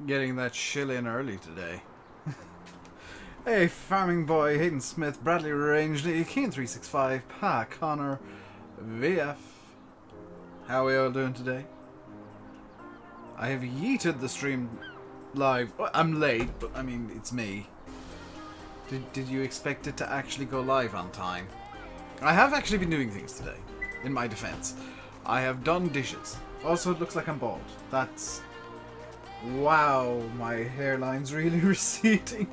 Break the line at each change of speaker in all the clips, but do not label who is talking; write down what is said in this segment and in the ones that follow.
Getting that chill in early today. Hey, Farming Boy, Hayden Smith, Bradley Range, Keen365, Pa, Connor, VF. How are we all doing today? I have yeeted the stream live. Well, I'm late, but I mean, it's me. Did you expect it to actually go live on time? I have actually been doing things today, in my defense. I have done dishes. Also, it looks like I'm bald. That's... Wow, my hairline's really receding.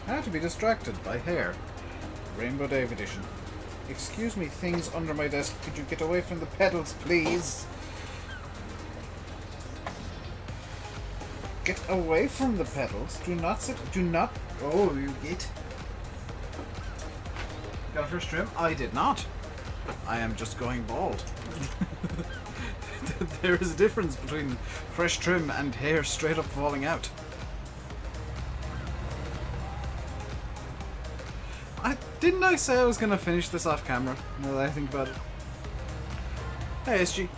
I have to be distracted by hair. RainbowDave edition. Excuse me, things under my desk. Could you get away from the pedals, please? Get away from the pedals. Do not sit. Do not. Oh, you get. Got a fresh trim? I did not. I am just going bald. There is a difference between fresh trim and hair straight up falling out. Didn't I say I was going to finish this off camera, now that I think about it? Hey, SG.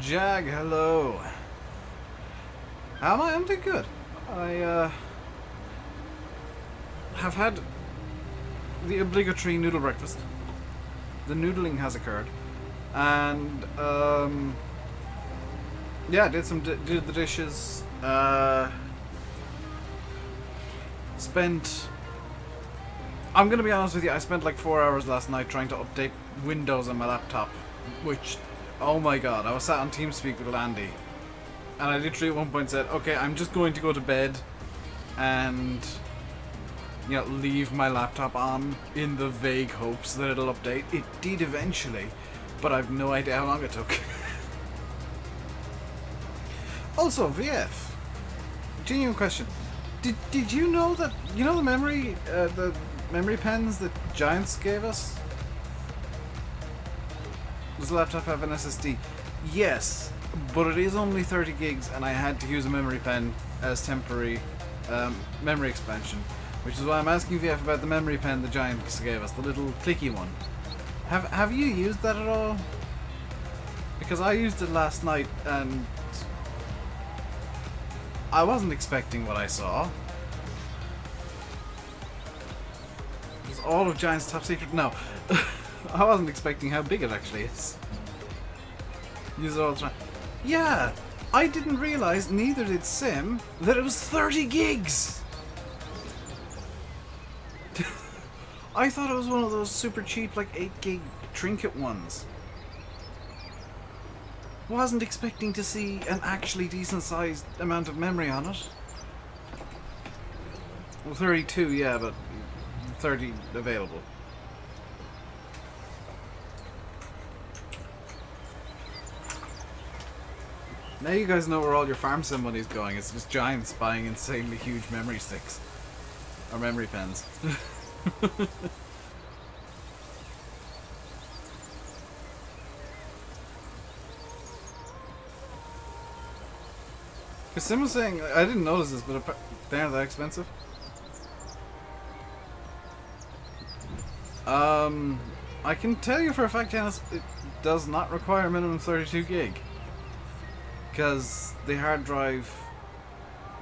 Jag, hello. How am I? I'm doing good. I have had the obligatory noodle breakfast. The noodling has occurred. And, yeah, did the dishes. Spent... I'm gonna be honest with you, I spent like 4 hours last night trying to update Windows on my laptop. Which, oh my god, I was sat on TeamSpeak with Landy. And I literally at one point said, okay, I'm just going to go to bed and, you know, leave my laptop on in the vague hopes that it'll update. It did eventually, but I've no idea how long it took. Also, VF, genuine question. Did you know that, you know the memory pens that Giants gave us? Does the laptop have an SSD? Yes, but it is only 30 gigs and I had to use a memory pen as temporary memory expansion. Which is why I'm asking VF about the memory pen the Giants gave us, the little clicky one. Have you used that at all? Because I used it last night and I wasn't expecting what I saw. It was all of Giant's top secret. No, I wasn't expecting how big it actually is. Use it all the time. Yeah, I didn't realize, neither did Sim, that it was 30 gigs. I thought it was one of those super cheap, like 8 gig trinket ones. Wasn't expecting to see an actually decent sized amount of memory on it. Well, 32, yeah, but 30 available. Now you guys know where all your farm sim money's going. It's just Giants buying insanely huge memory sticks. Or memory pens. Because Sim was saying, I didn't notice this, but they aren't that expensive. I can tell you for a fact, Janice, it does not require minimum 32 gig. Because the hard drive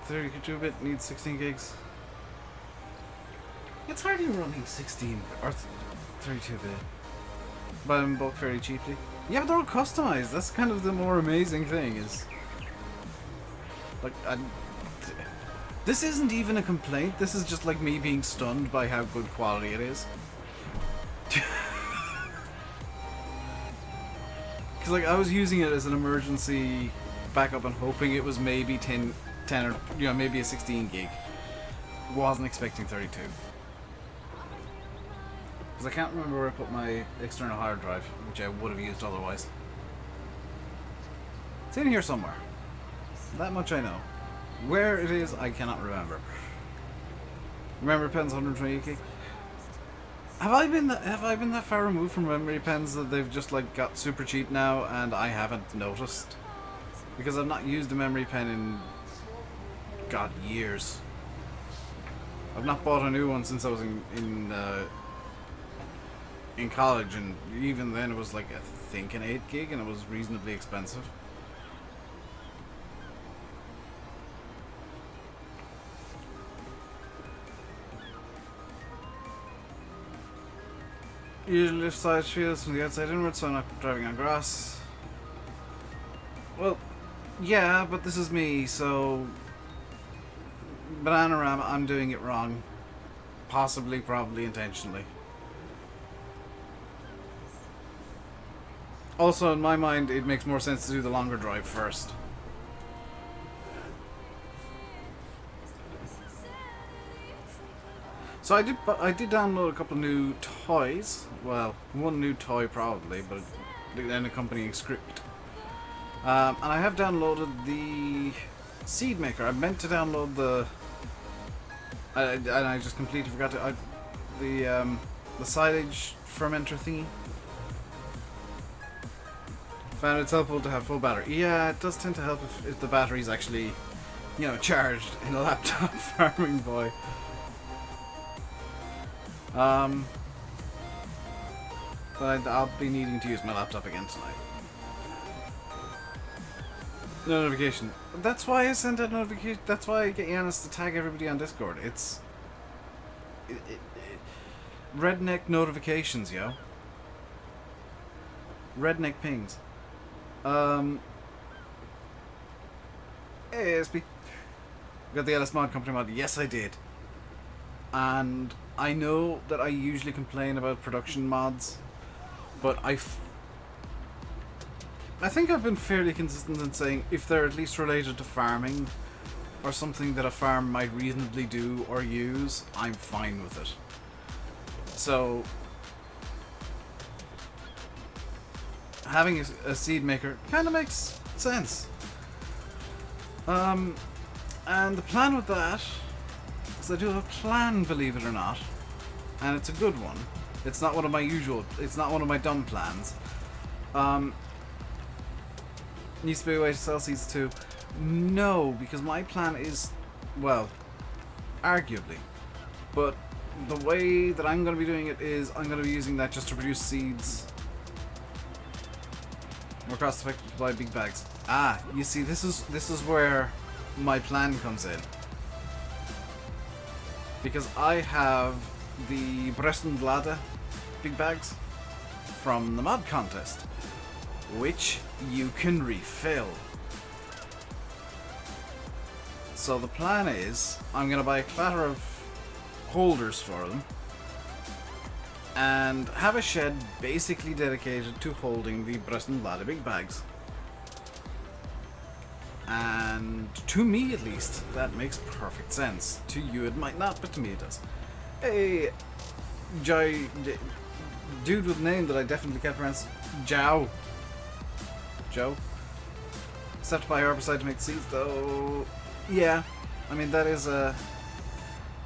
32-bit needs 16 gigs. It's hardly running 16 or 32-bit. Buy them both fairly cheaply. Yeah, but they're all customized. That's kind of the more amazing thing is... Like, this isn't even a complaint. This is just like me being stunned by how good quality it is. Because like I was using it as an emergency backup and hoping it was maybe 10 or, you know, maybe a 16 gig. Wasn't expecting 32. Because I can't remember where I put my external hard drive, which I would have used otherwise. It's in here somewhere. That much I know. Where it is, I cannot remember. Memory pens 120 gig. Have I been that far removed from memory pens that they've just like got super cheap now and I haven't noticed? Because I've not used a memory pen in, God, years. I've not bought a new one since I was in college, and even then it was like I think an 8 gig, and it was reasonably expensive. Usually lift side shields from the outside inwards, so I'm not driving on grass. Well, yeah, but this is me, so Bananarama, I'm doing it wrong. Possibly, probably intentionally. Also, in my mind, it makes more sense to do the longer drive first. So I did download a couple of new toys. Well, one new toy probably, but an accompanying script. And I have downloaded the seed maker. I meant to download the, and I just completely forgot to. The silage fermenter thingy. Found it's helpful to have full battery. Yeah, it does tend to help if the battery's actually, you know, charged in a laptop, farming boy. But I'll be needing to use my laptop again tonight. No notification. That's why I sent out notification. That's why I get Yanis to tag everybody on Discord. It's redneck notifications, yo. Redneck pings. Hey, ASP. Got the LS Mod Company mod. Yes, I did. And I know that I usually complain about production mods, but I think I've been fairly consistent in saying if they're at least related to farming or something that a farm might reasonably do or use, I'm fine with it. So having a seed maker kind of makes sense. And the plan with that is I do have a plan, believe it or not, and it's a good one. It's not one of my usual, it's not one of my dumb plans. Needs to be a way to sell seeds too. No, because my plan is, well, arguably, but the way that I'm going to be doing it is I'm going to be using that just to produce seeds. More cost effective to buy big bags. Ah, you see, this is where my plan comes in. Because I have the Brestenblade big bags from the mod contest, which you can refill. So the plan is I'm going to buy a clatter of holders for them and have a shed basically dedicated to holding the Brestenblade big bags. And to me at least, that makes perfect sense. To you it might not, but to me it does. Hey, dude with a name that I definitely can't pronounce, Joe. Set to buy herbicide to make seeds though. Yeah, I mean that is a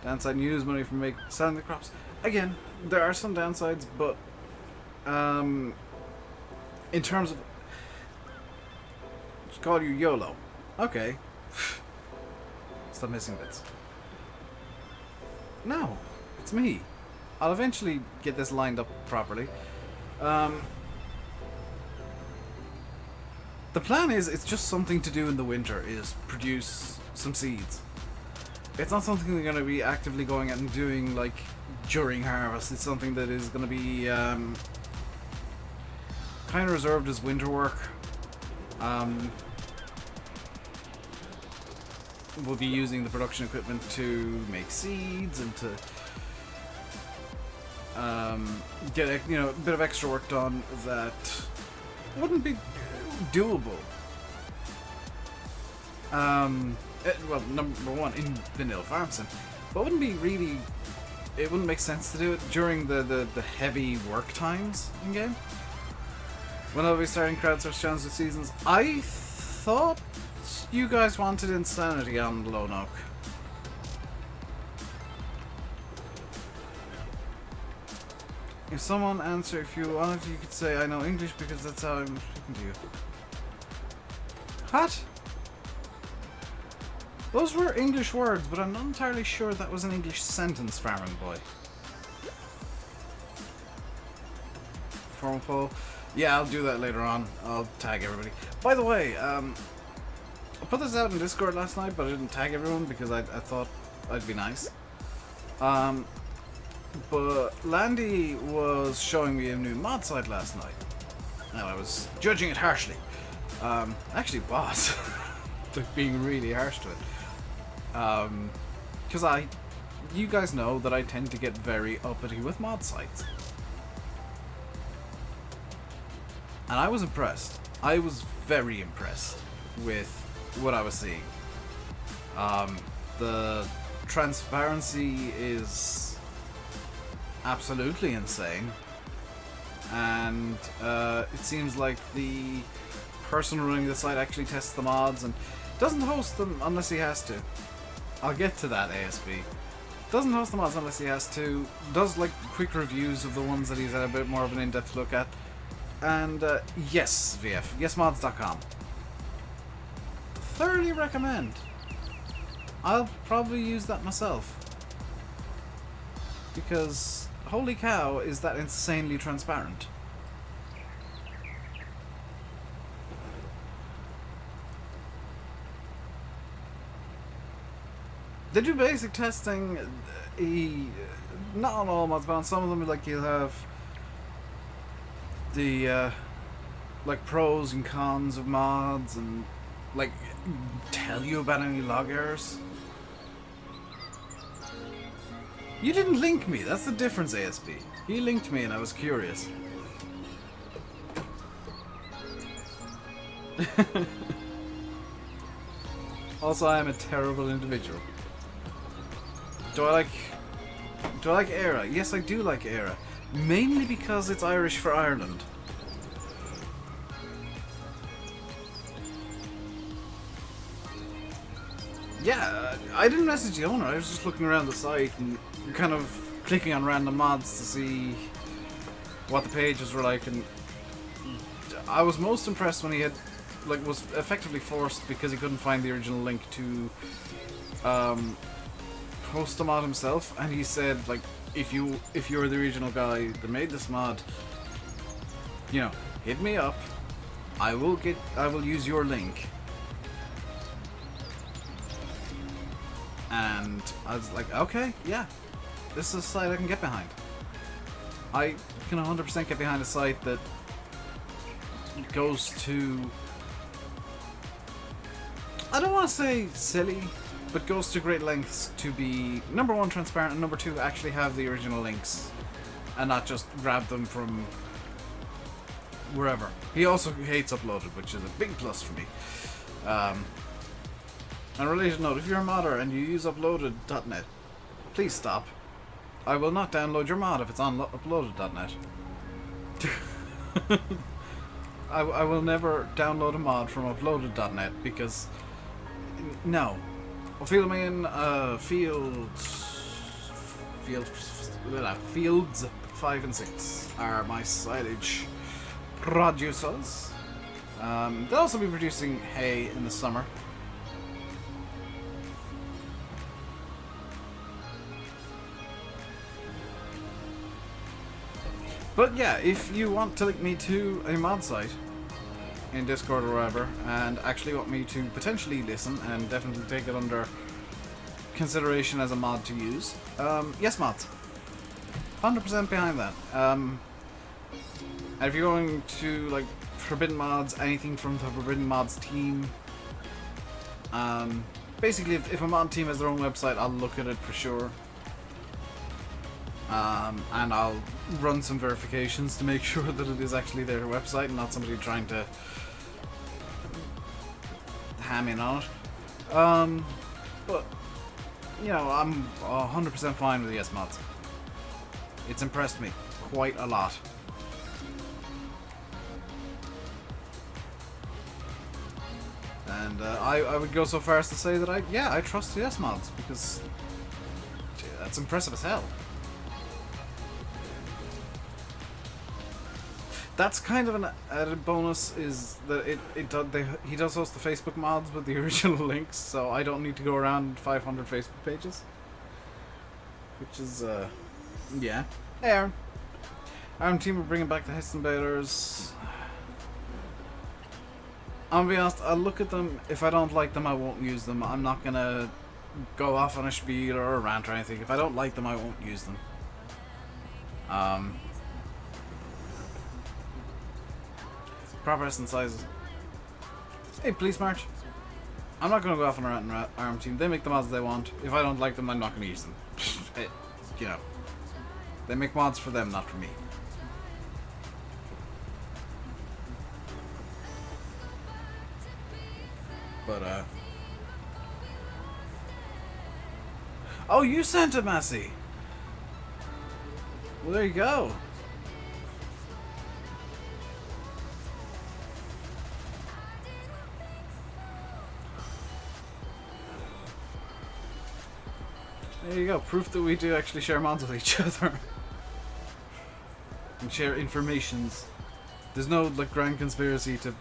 downside. And use money from selling the crops. Again, there are some downsides, but in terms of, just call you YOLO. Okay. Stop missing bits. No, it's me. I'll eventually get this lined up properly. The plan is, it's just something to do in the winter, is produce some seeds. It's not something we're going to be actively going out and doing like during harvest. It's something that is going to be kind of reserved as winter work. We'll be using the production equipment to make seeds and to get a bit of extra work done that wouldn't be doable. Well, number one, in vanilla farm sim, but wouldn't be really. It wouldn't make sense to do it during the heavy work times in game. When I'll be starting crowdsource challenge with seasons, I thought you guys wanted insanity on Lone Oak. If someone answered, if you wanted, you could say I know English because that's how I'm speaking to you. What? Those were English words, but I'm not entirely sure that was an English sentence, Farming Boy. Formal poll. Yeah, I'll do that later on. I'll tag everybody. By the way, I put this out in Discord last night, but I didn't tag everyone because I thought I'd be nice. But Landy was showing me a new mod site last night, and I was judging it harshly. Actually was. Like being really harsh to it. Because you guys know that I tend to get very uppity with mod sites. And I was impressed. I was very impressed with what I was seeing. The transparency is absolutely insane. And it seems like the person running the site actually tests the mods and doesn't host them unless he has to. I'll get to that, ASB. Doesn't host the mods unless he has to. Does like quick reviews of the ones that he's had a bit more of an in-depth look at. And yes, VF, yesmods.com. Thoroughly recommend. I'll probably use that myself. Because, holy cow, is that insanely transparent. They do basic testing, not on all mods, but on some of them, like you'll have the like pros and cons of mods and like tell you about any log errors. You didn't link me, that's the difference, ASB. He linked me and I was curious. Also, I am a terrible individual. Do I like Era? Yes, I do like Era. Mainly because it's Irish for Ireland. Yeah, I didn't message the owner, I was just looking around the site and kind of clicking on random mods to see what the pages were like, and I was most impressed when he had, like, was effectively forced because he couldn't find the original link to post the mod himself, and he said, like, if you're the original guy that made this mod, you know, hit me up. I will use your link. And I was like, okay, yeah, this is a site I can get behind. I can 100% get behind a site that goes to, I don't want to say silly, but goes to great lengths to be, number one, transparent, and number two, actually have the original links and not just grab them from wherever. He also hates uploaded, which is a big plus for me. On a related note, if you're a modder and you use uploaded.net, please stop. I will not download your mod if it's on uploaded.net. I will never download a mod from uploaded.net because, no. Fields 5 and 6 are my silage producers. They'll also be producing hay in the summer. But yeah, if you want to link me to a mod site in Discord or wherever, and actually want me to potentially listen and definitely take it under consideration as a mod to use, yes mods. 100% behind that. And if you're going to like Forbidden Mods, anything from the Forbidden Mods team, basically if a mod team has their own website, I'll look at it for sure. And I'll run some verifications to make sure that it is actually their website and not somebody trying to ham in on it. But, you know, I'm 100% fine with the yes mods. It's impressed me quite a lot. And I would go so far as to say that I trust the yes mods because that's impressive as hell. That's kind of an added bonus, is that he does host the Facebook mods with the original links, so I don't need to go around 500 Facebook pages. Which is, yeah. Hey, Aaron. Aaron team are bringing back the Heist Invaders. I'm gonna be honest, I'll look at them. If I don't like them, I won't use them. I'm not gonna go off on a spiel or a rant or anything. If I don't like them, I won't use them. Progress and sizes. Hey, Police March. I'm not gonna go off on a rant and arm team. They make the mods they want. If I don't like them, I'm not gonna use them. You know, they make mods for them, not for me. But oh, you sent it, Massey. Well, there you go. There you go, proof that we do actually share mods with each other. And share informations. There's no, like, grand conspiracy to,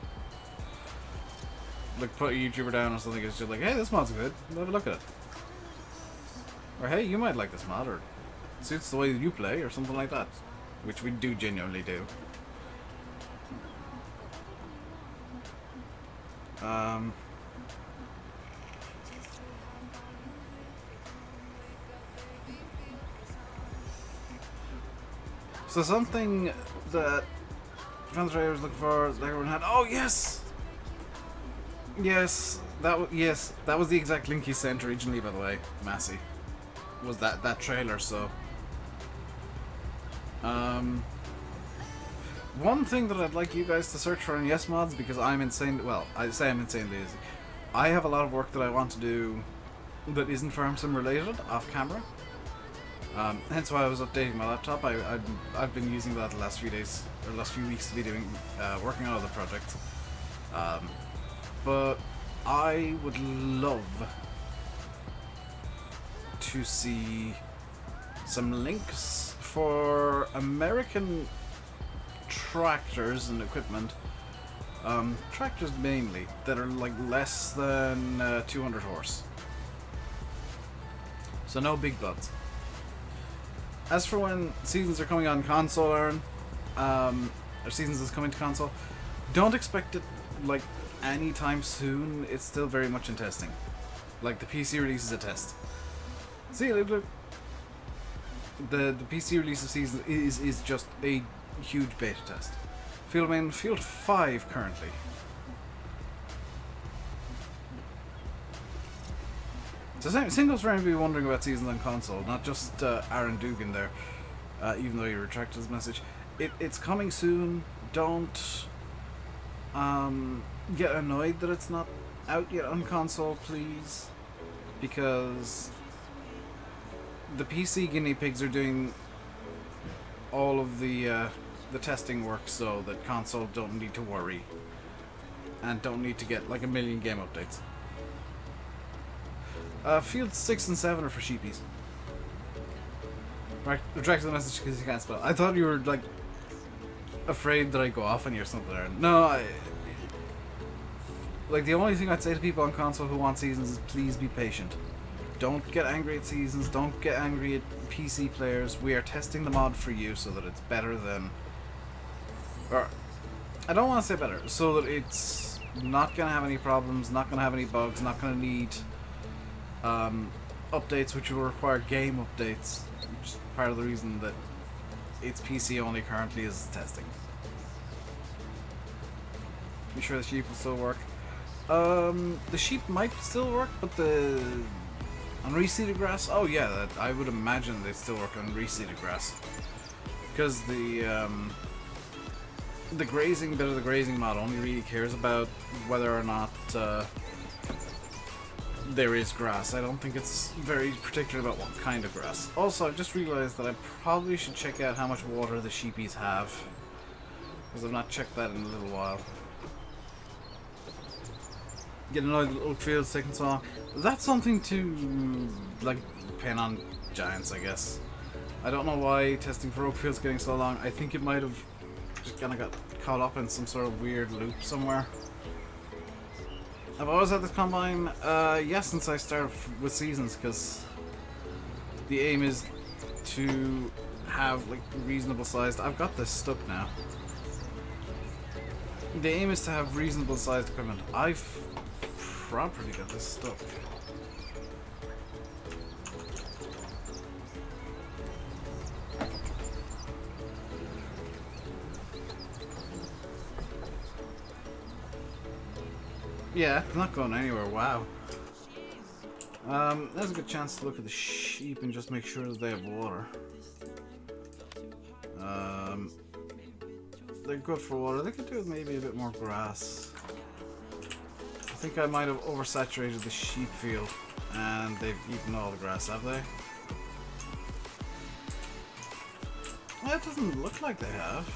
like, put a YouTuber down or something. It's just like, hey, this mod's good, have a look at it. Or, hey, you might like this mod, or it suits the way that you play, or something like that. Which we do genuinely do. So something that fans was looking for, that everyone had. Oh yes, yes, that was the exact link he sent originally. By the way, Massey, was that trailer. So, one thing that I'd like you guys to search for in Yes Mods, because I'm insane. Well, I say I'm insanely lazy. I have a lot of work that I want to do that isn't Farm Sim related off camera. Hence why I was updating my laptop. I've been using that the last few days, or last few weeks, to be doing working on other projects. But I would love to see some links for American tractors and equipment. Tractors mainly, that are like less than 200 horse. So no big buds. As for when seasons are coming on console, Aaron, or seasons is coming to console, don't expect it like anytime soon. It's still very much in testing. Like the PC release is a test. See, look. The PC release of season is just a huge beta test. Field 5 currently. So same goes for anybody wondering about seasons on console, not just Aaron Dugan there, even though he retracted his message. It's coming soon. Don't get annoyed that it's not out yet on console, please, because the PC guinea pigs are doing all of the testing work, so that console don't need to worry and don't need to get like a million game updates. Field 6 and 7 are for sheepies. Right, retracted the message because you can't spell. I thought you were like afraid that I'd go off on you or something there. No, like the only thing I'd say to people on console who want seasons is please be patient. Don't get angry at seasons, don't get angry at PC players. We are testing the mod for you so that it's better than, or I don't want to say better, so that it's not going to have any problems, not going to have any bugs, not going to need updates which will require game updates, which is part of the reason that it's PC only currently is testing. Be sure the sheep will still work. The sheep might still work, but the on reseeded grass, oh yeah, I would imagine they still work on reseeded grass, because the grazing bit of the grazing mod only really cares about whether or not there is grass. I don't think it's very particular about what kind of grass. Also, I've just realized that I probably should check out how much water the sheepies have, because I've not checked that in a little while. Get annoyed that Oakfield's taking so long. That's something to, like, pin on Giants, I guess. I don't know why testing for Oakfield's getting so long. I think it might have just kind of got caught up in some sort of weird loop somewhere. I've always had this combine, yes, since I started with seasons, because the aim is to have like reasonable sized. I've got this stuck now. The aim is to have reasonable sized equipment. I've properly got this stuck. Yeah, it's not going anywhere, wow. There's a good chance to look at the sheep and just make sure that they have water. They're good for water. They could do with maybe a bit more grass. I think I might have oversaturated the sheep field and they've eaten all the grass, have they? Well, it doesn't look like they have.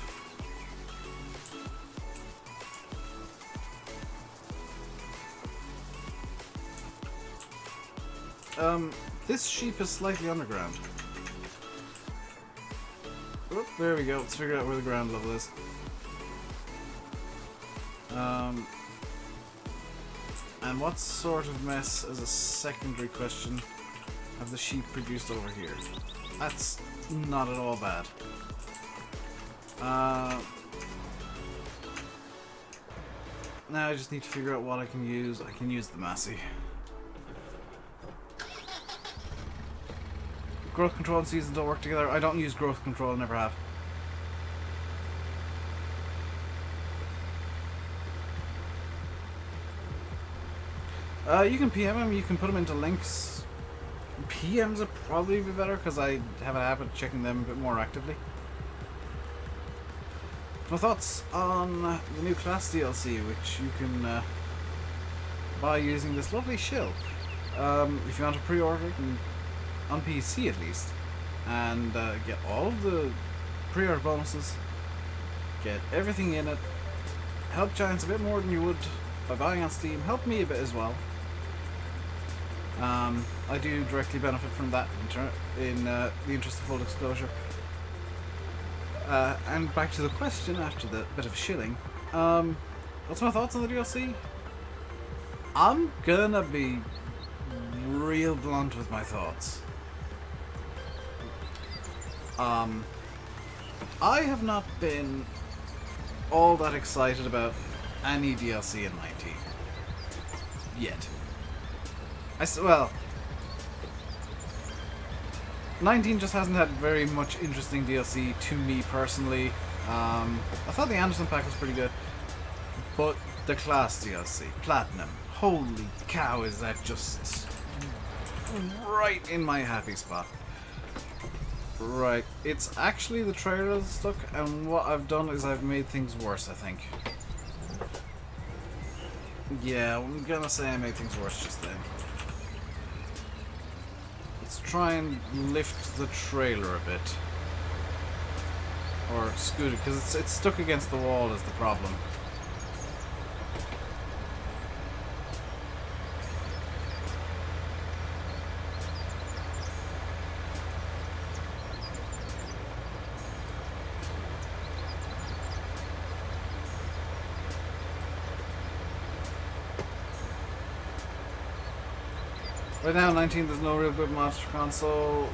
This sheep is slightly underground. Oh, there we go. Let's figure out where the ground level is. And what sort of mess, as a secondary question, have the sheep produced over here? That's not at all bad. Now I just need to figure out what I can use. I can use the Massey. Growth control and seasons don't work together. I don't use growth control, never have. You can PM them, you can put them into links. PMs would probably be better because I have a habit of checking them a bit more actively. My thoughts on the new Claas DLC, which you can buy using this lovely shill. If you want to pre-order it, on PC at least, and get all of the pre-order bonuses, get everything in it, help Giants a bit more than you would by buying on Steam, help me a bit as well. I do directly benefit from that in the interest of full disclosure. And back to the question after the bit of shilling. What's my thoughts on the DLC? I'm gonna be real blunt with my thoughts. I have not been all that excited about any DLC in 19 yet. Well, 19 just hasn't had very much interesting DLC to me personally. I thought the Anderson pack was pretty good, but the Claas DLC, Platinum, holy cow, is that just right in my happy spot. Right, it's actually the trailer that's stuck, and what I've done is I've made things worse, I think. Yeah, I'm gonna say I made things worse just then. Let's try and lift the trailer a bit. Or scoot it, because it's stuck against the wall is the problem. Right now, 19, there's no real good mods for console.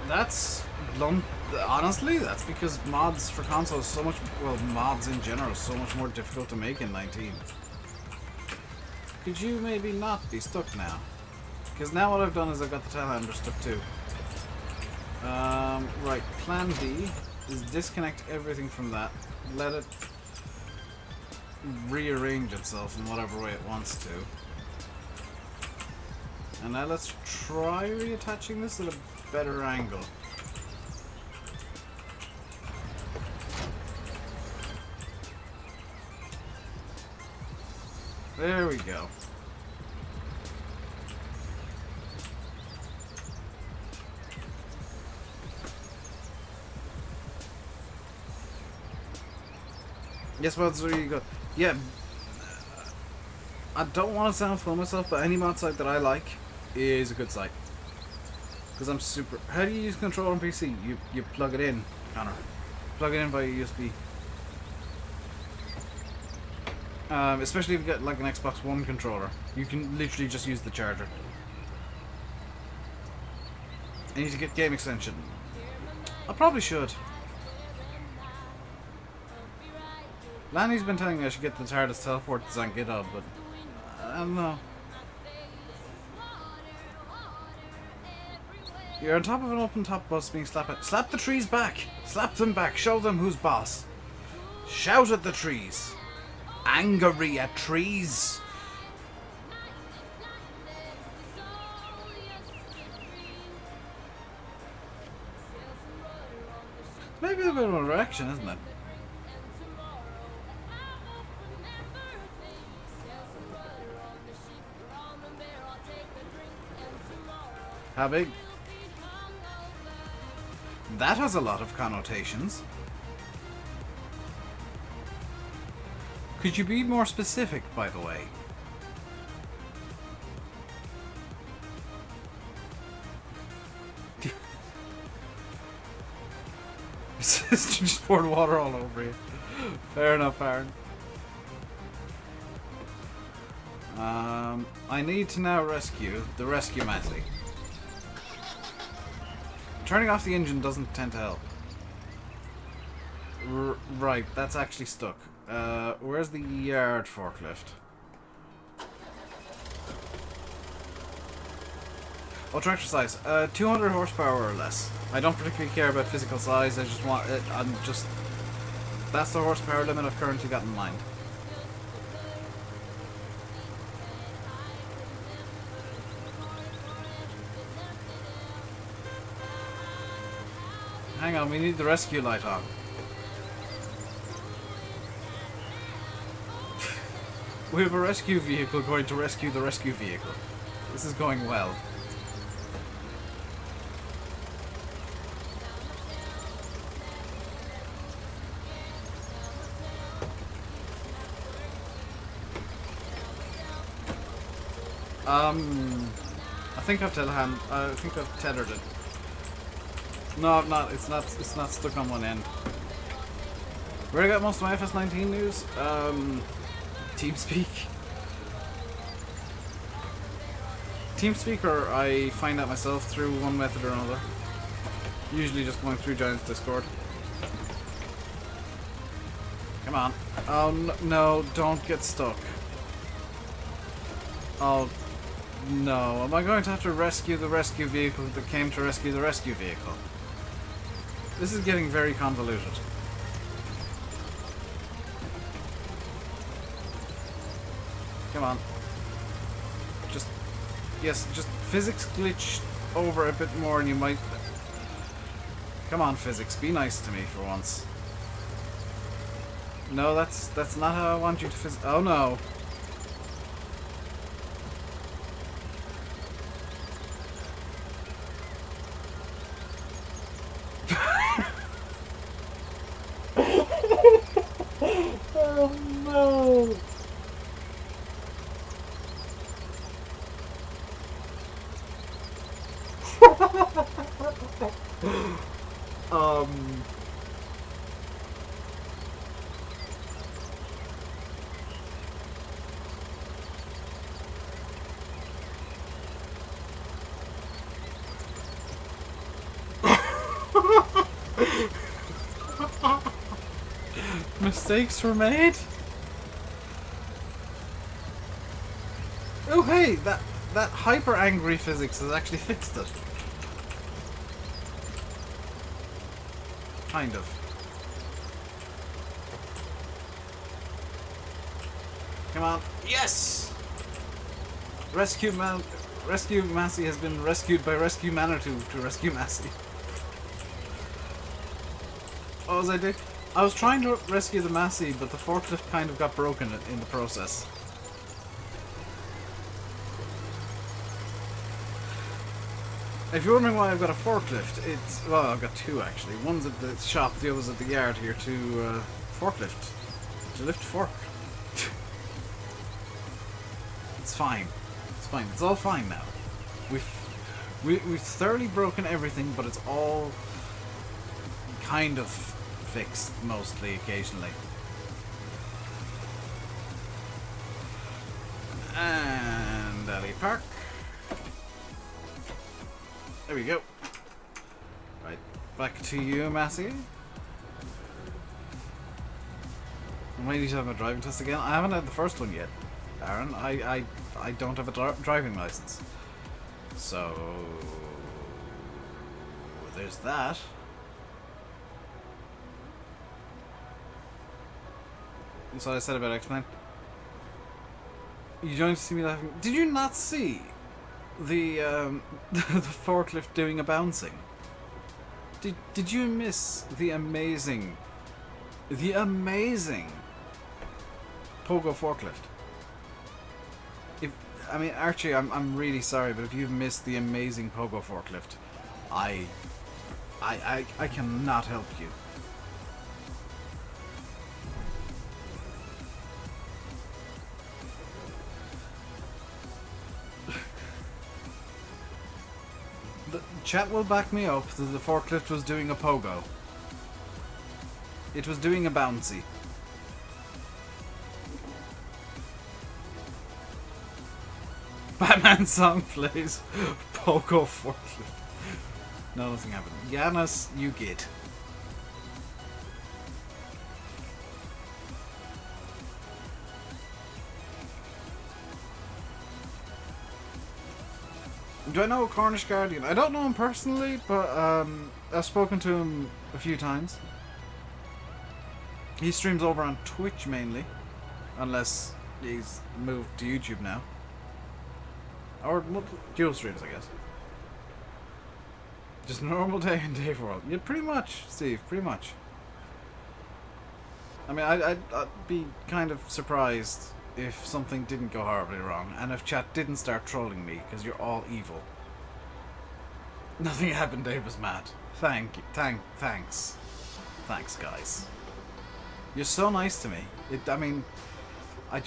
That's blunt. Honestly, that's because mods for console is so much, well, mods in general is so much more difficult to make in 19. Could you maybe not be stuck now? Because now what I've done is I've got the telehandler stuck too. Right, plan B is disconnect everything from that. Let it rearrange itself in whatever way it wants to. And now let's try reattaching this at a better angle. There we go. Yes, mods, there you go. Yeah, I don't want to sound full of myself, but any mod site that I like is a good site. Because I'm super... How do you use control on PC? You plug it in, Connor. Plug it in via USB. Especially if you get like an Xbox One controller. You can literally just use the charger. I need to get game extension. I probably should. Lanny's been telling me I should get the TARDIS teleports on GitHub, but I don't know. You're on top of an open top bus being slapped at. Slap the trees back! Slap them back! Show them who's boss! Shout at the trees! Angry at trees! Maybe a bit of a direction, isn't it? How big? That has a lot of connotations. Could you be more specific, by the way? Your sister just poured water all over you. Fair enough, Aaron. I need to now rescue the rescue Matty. Turning off the engine doesn't tend to help. Right, that's actually stuck. Where's the yard forklift? Oh, tractor size. 200 horsepower or less. I don't particularly care about physical size. I just want it. That's the horsepower limit I've currently got in mind. Hang on, we need the rescue light on. We have a rescue vehicle going to rescue the rescue vehicle. This is going well. I think I've tethered it. No, I'm not. It's not stuck on one end. Where I got most of my FS19 news? TeamSpeak. TeamSpeak, or I find out myself through one method or another. Usually just going through Giant's Discord. Come on. Oh no, don't get stuck. Oh no, am I going to have to rescue the rescue vehicle that came to rescue the rescue vehicle? This is getting very convoluted. Come on. Just physics glitch over a bit more and you might... Come on, physics, be nice to me for once. No, that's not how I want you to oh no. Oh no. Mistakes were made? Oh hey, that hyper angry physics has actually fixed it. Kind of. Come on. Yes! Rescue Massey has been rescued by Rescue Manitou to rescue Massey. What was I doing? I was trying to rescue the Massey, but the forklift kind of got broken in the process. If you're wondering why I've got a forklift, it's... well, I've got two actually. One's at the shop, the other's at the yard here to forklift. To lift fork. It's fine. It's fine. It's all fine now. We've thoroughly broken everything, but it's all kind of fixed mostly occasionally. And alley park. There we go. Right, back to you, Massey. I'm waiting to have a driving test again. I haven't had the first one yet, Aaron. I don't have a driving license. So there's that. That's what I said about X-Men. You don't see me laughing. Did you not see the the forklift doing a bouncing? Did you miss the amazing pogo forklift? I mean, Archie, I'm really sorry, but if you've missed the amazing pogo forklift, I cannot help you. The chat will back me up that the forklift was doing a pogo. It was doing a bouncy. Batman song plays. Pogo forklift. No, nothing happened. Yanis, you get. Do I know Cornish Guardian? I don't know him personally, but I've spoken to him a few times. He streams over on Twitch mainly, unless he's moved to YouTube now. Or dual streams, I guess. Just a normal day in Dave World. Yeah, pretty much, Steve, pretty much. I mean, I'd be kind of surprised if something didn't go horribly wrong, and if chat didn't start trolling me, because you're all evil. Nothing happened, Dave was mad. Thanks. Thanks, guys. You're so nice to me. I mean, I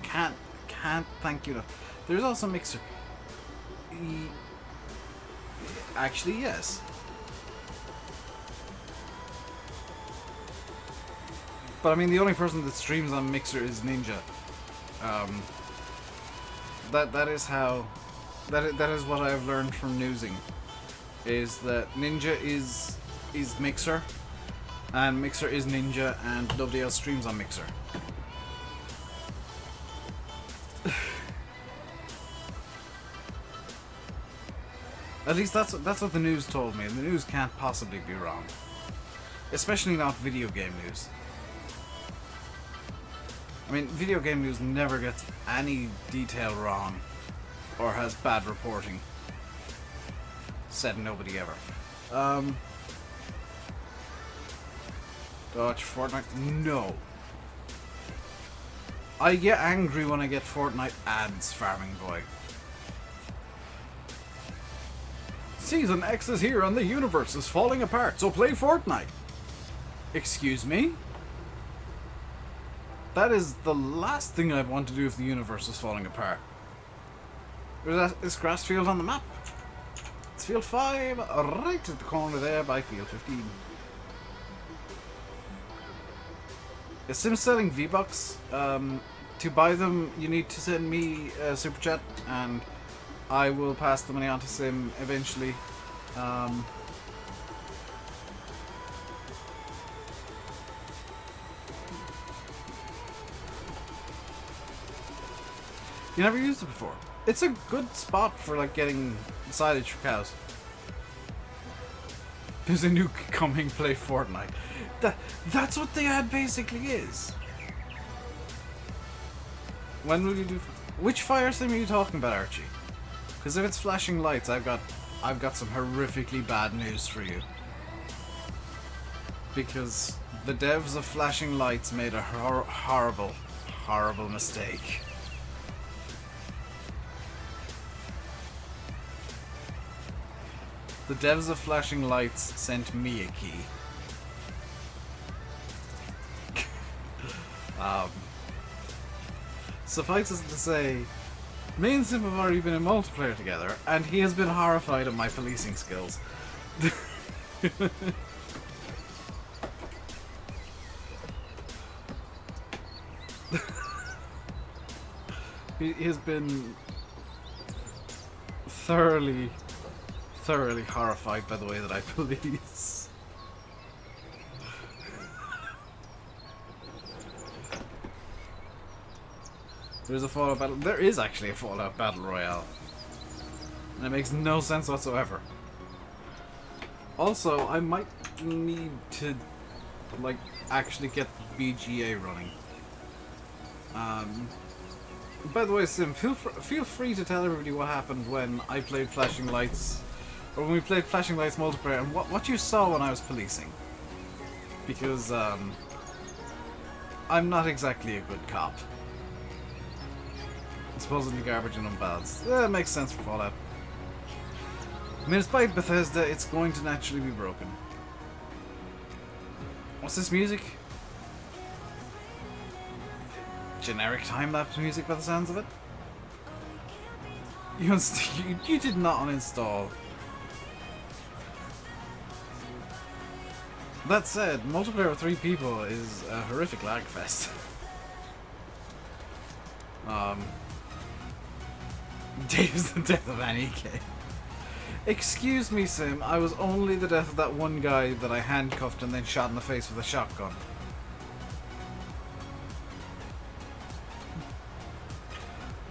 can't thank you enough. There's also Mixer. Actually, yes. But I mean, the only person that streams on Mixer is Ninja. That is how. That is what I've learned from newsing. Is that Ninja is Mixer, and Mixer is Ninja, and nobody else streams on Mixer. At least that's what the news told me, and the news can't possibly be wrong. Especially not video game news. I mean, video game news never gets any detail wrong, or has bad reporting. Said nobody ever. Dodge Fortnite? No. I get angry when I get Fortnite ads, Farming Boy. Season X is here and the universe is falling apart, so play Fortnite. Excuse me? That is the last thing I'd want to do if the universe is falling apart. Is grass field on the map? It's field 5, right at the corner there by field 15. Is Sim selling V-Bucks? To buy them, you need to send me a super chat, and I will pass the money on to Sim eventually. You never used it before. It's a good spot for like getting silage for cows. There's a new coming play Fortnite. That's what the ad basically is. When will you do? Which fire sim are you talking about, Archie? Because if it's flashing lights, I've got some horrifically bad news for you. Because the devs of flashing lights made a horrible mistake. The devs of flashing lights sent me a key. Suffice it to say, me and Sim have already been in multiplayer together, and he has been horrified at my policing skills. He has been thoroughly horrified by the way that I police. There's a Fallout battle. There is actually a Fallout Battle Royale. And it makes no sense whatsoever. Also, I might need to, like, actually get the BGA running. By the way, Sim, feel free to tell everybody what happened when I played Flashing Lights, or when we played Flashing Lights multiplayer, and what you saw when I was policing. Because, I'm not exactly a good cop. Supposedly garbage and unbalanced. That makes sense for Fallout. I mean, despite Bethesda, it's going to naturally be broken. What's this music? Generic time-lapse music by the sounds of it? You did not uninstall. That said, multiplayer with 3 people is a horrific lag fest. Dave's the death of an EK. Excuse me, Sim, I was only the death of that one guy that I handcuffed and then shot in the face with a shotgun.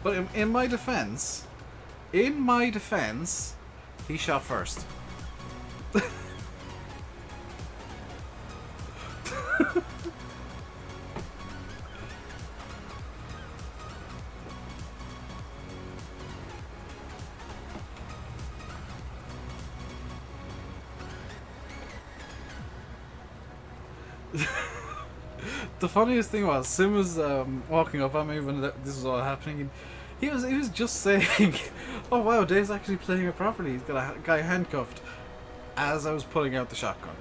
But in my defense, he shot first. The funniest thing was, Sim was walking up on me when this was all happening, and he was just saying, "Oh wow, Dave's actually playing it properly. He's got a guy handcuffed," as I was pulling out the shotgun.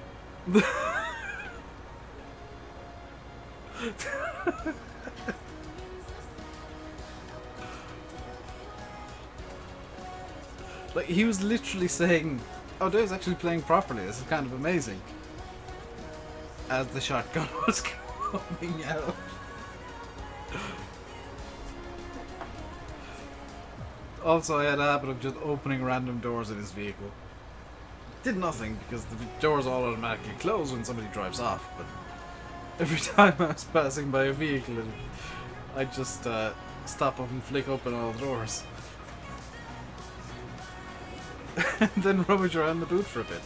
Like, he was literally saying, "Oh, Dave's actually playing properly. This is kind of amazing," as the shotgun was coming out. Also, I had a habit of just opening random doors in his vehicle. Did nothing, because the doors all automatically close when somebody drives off, but every time I was passing by a vehicle, I'd just stop up and flick open all the doors. And then rummage around the boot for a bit.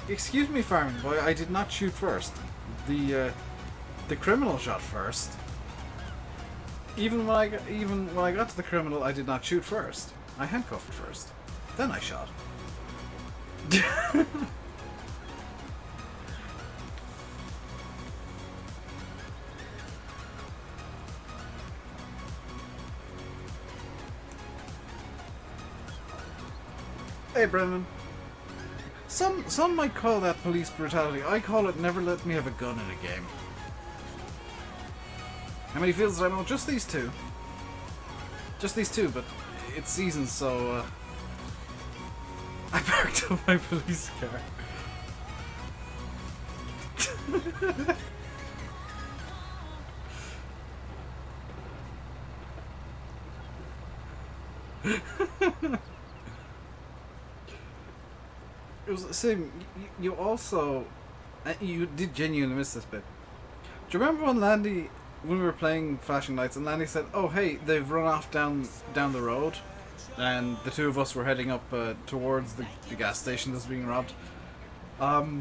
Excuse me, farming boy, I did not shoot first. The criminal shot first. Even when I got to the criminal, I did not shoot first. I handcuffed first. Then I shot. Hey, Brennan. Some might call that police brutality. I call it never let me have a gun in a game. How many fields did I know? Just these two. Just these two, but it's season, so I parked up my police car. It was the same. You also, you did genuinely miss this bit. Do you remember when we were playing Flashing Lights, and Landy said, "Oh hey, they've run off down the road," and the two of us were heading up towards the gas station that's being robbed. I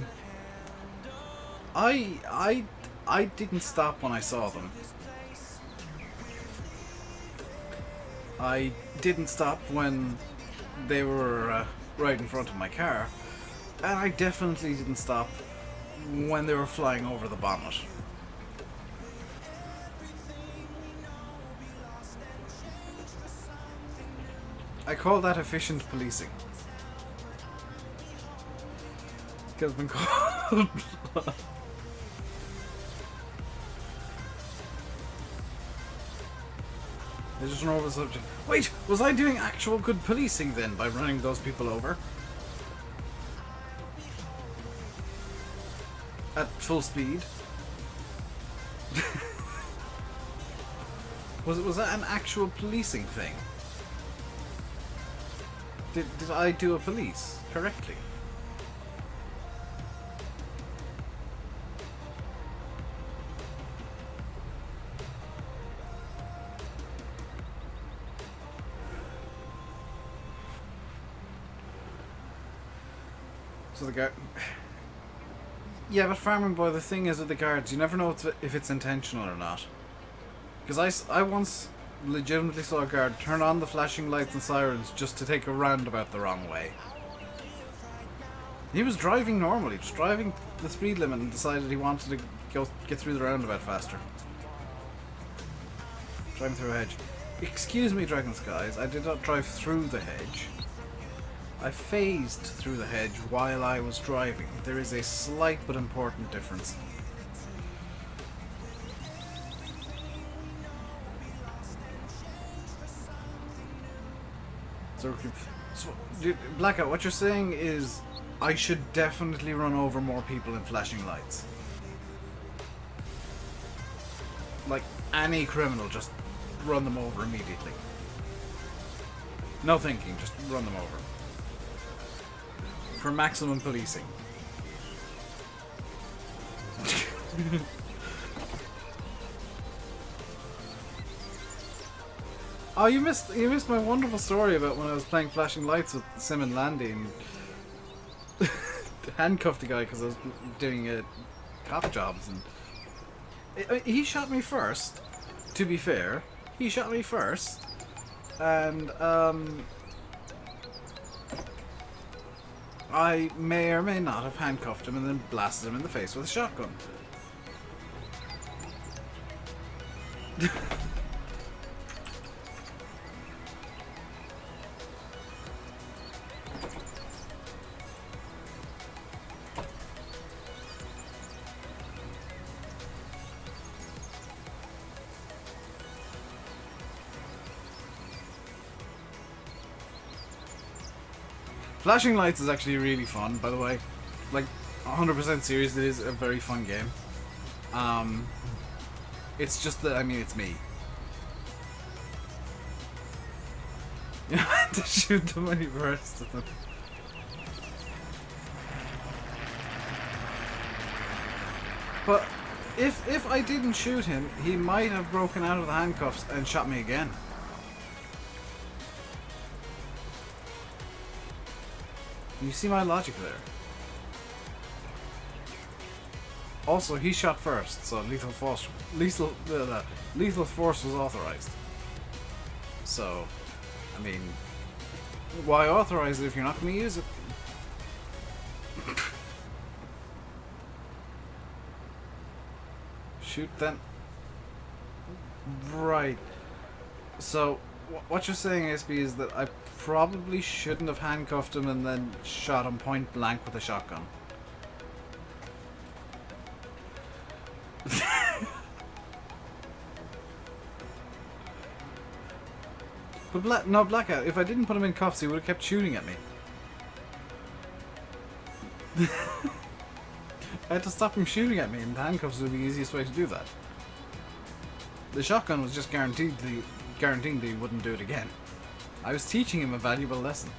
didn't stop when I saw them. I didn't stop when they were right in front of my car. And I definitely didn't stop when they were flying over the bonnet. I call that efficient policing. Because been called They just run over the subject. Wait, was I doing actual good policing then by running those people over? At full speed? Was that an actual policing thing? Did I do a police correctly? So the guard... Yeah, but Farming Boy, the thing is with the guards, you never know if it's intentional or not. Because I once legitimately saw a guard turn on the flashing lights and sirens just to take a roundabout the wrong way. He was driving normally, just driving the speed limit, and decided he wanted to get through the roundabout faster. Driving through a hedge. Excuse me, Dragon Skies, I did not drive through the hedge. I phased through the hedge while I was driving. There is a slight but important difference. So Blackout, what you're saying is I should definitely run over more people in flashing lights. Like any criminal, just run them over immediately. No thinking, just run them over. For maximum policing. Oh, you missed my wonderful story about when I was playing flashing lights with Sim and Landy and handcuffed the guy because I was doing cop jobs, and he shot me first. To be fair, he shot me first, and I may or may not have handcuffed him and then blasted him in the face with a shotgun. Flashing Lights is actually really fun, by the way. Like, 100% serious, it is a very fun game. It's just that, I mean, it's me. You had to shoot them when you burst them. But, if I didn't shoot him, he might have broken out of the handcuffs and shot me again. You see my logic there. Also, he shot first, so lethal force was authorized. So, I mean, why authorize it if you're not going to use it? Shoot then. Right. So, what you're saying, SB, is that I probably shouldn't have handcuffed him and then shot him point blank with a shotgun. But Blackout, if I didn't put him in cuffs, he would have kept shooting at me. I had to stop him shooting at me, and the handcuffs were the easiest way to do that. The shotgun was just guaranteeing that he wouldn't do it again. I was teaching him a valuable lesson.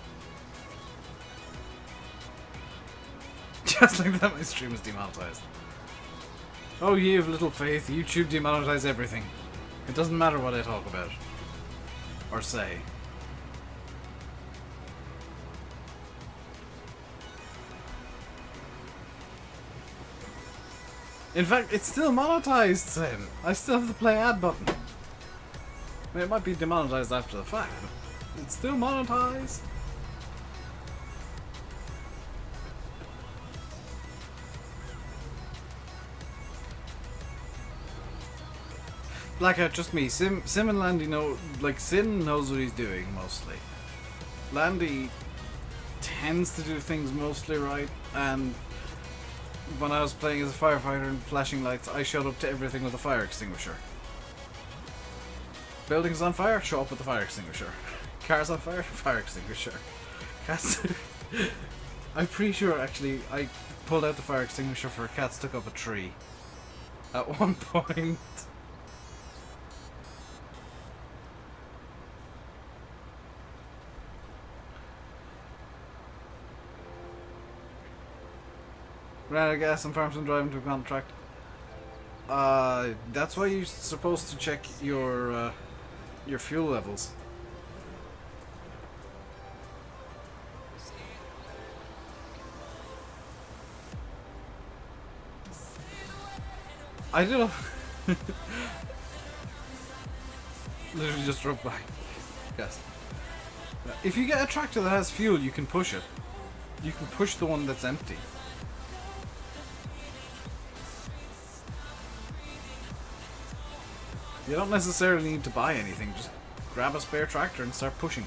Just like that, my stream was demonetized. Oh, ye of little faith, YouTube demonetize everything. It doesn't matter what I talk about. Or say. In fact, it's still monetized, Sim. I still have the play ad button. I mean, it might be demonetized after the fact, but it's still monetized. Blackout, just me. Sim and Landy know, like, Sim knows what he's doing, mostly. Landy tends to do things mostly right, and when I was playing as a firefighter in flashing lights, I showed up to everything with a fire extinguisher. Buildings on fire, show up with the fire extinguisher. Cars on fire, fire extinguisher. Cats. I'm pretty sure actually I pulled out the fire extinguisher for cats took up a tree at one point. Ran out of gas and farms and driving to a contract. That's why you're supposed to check your fuel levels. I did. Literally just drove by. Yes. If you get a tractor that has fuel, you can push it. You can push the one that's empty. You don't necessarily need to buy anything, just grab a spare tractor and start pushing.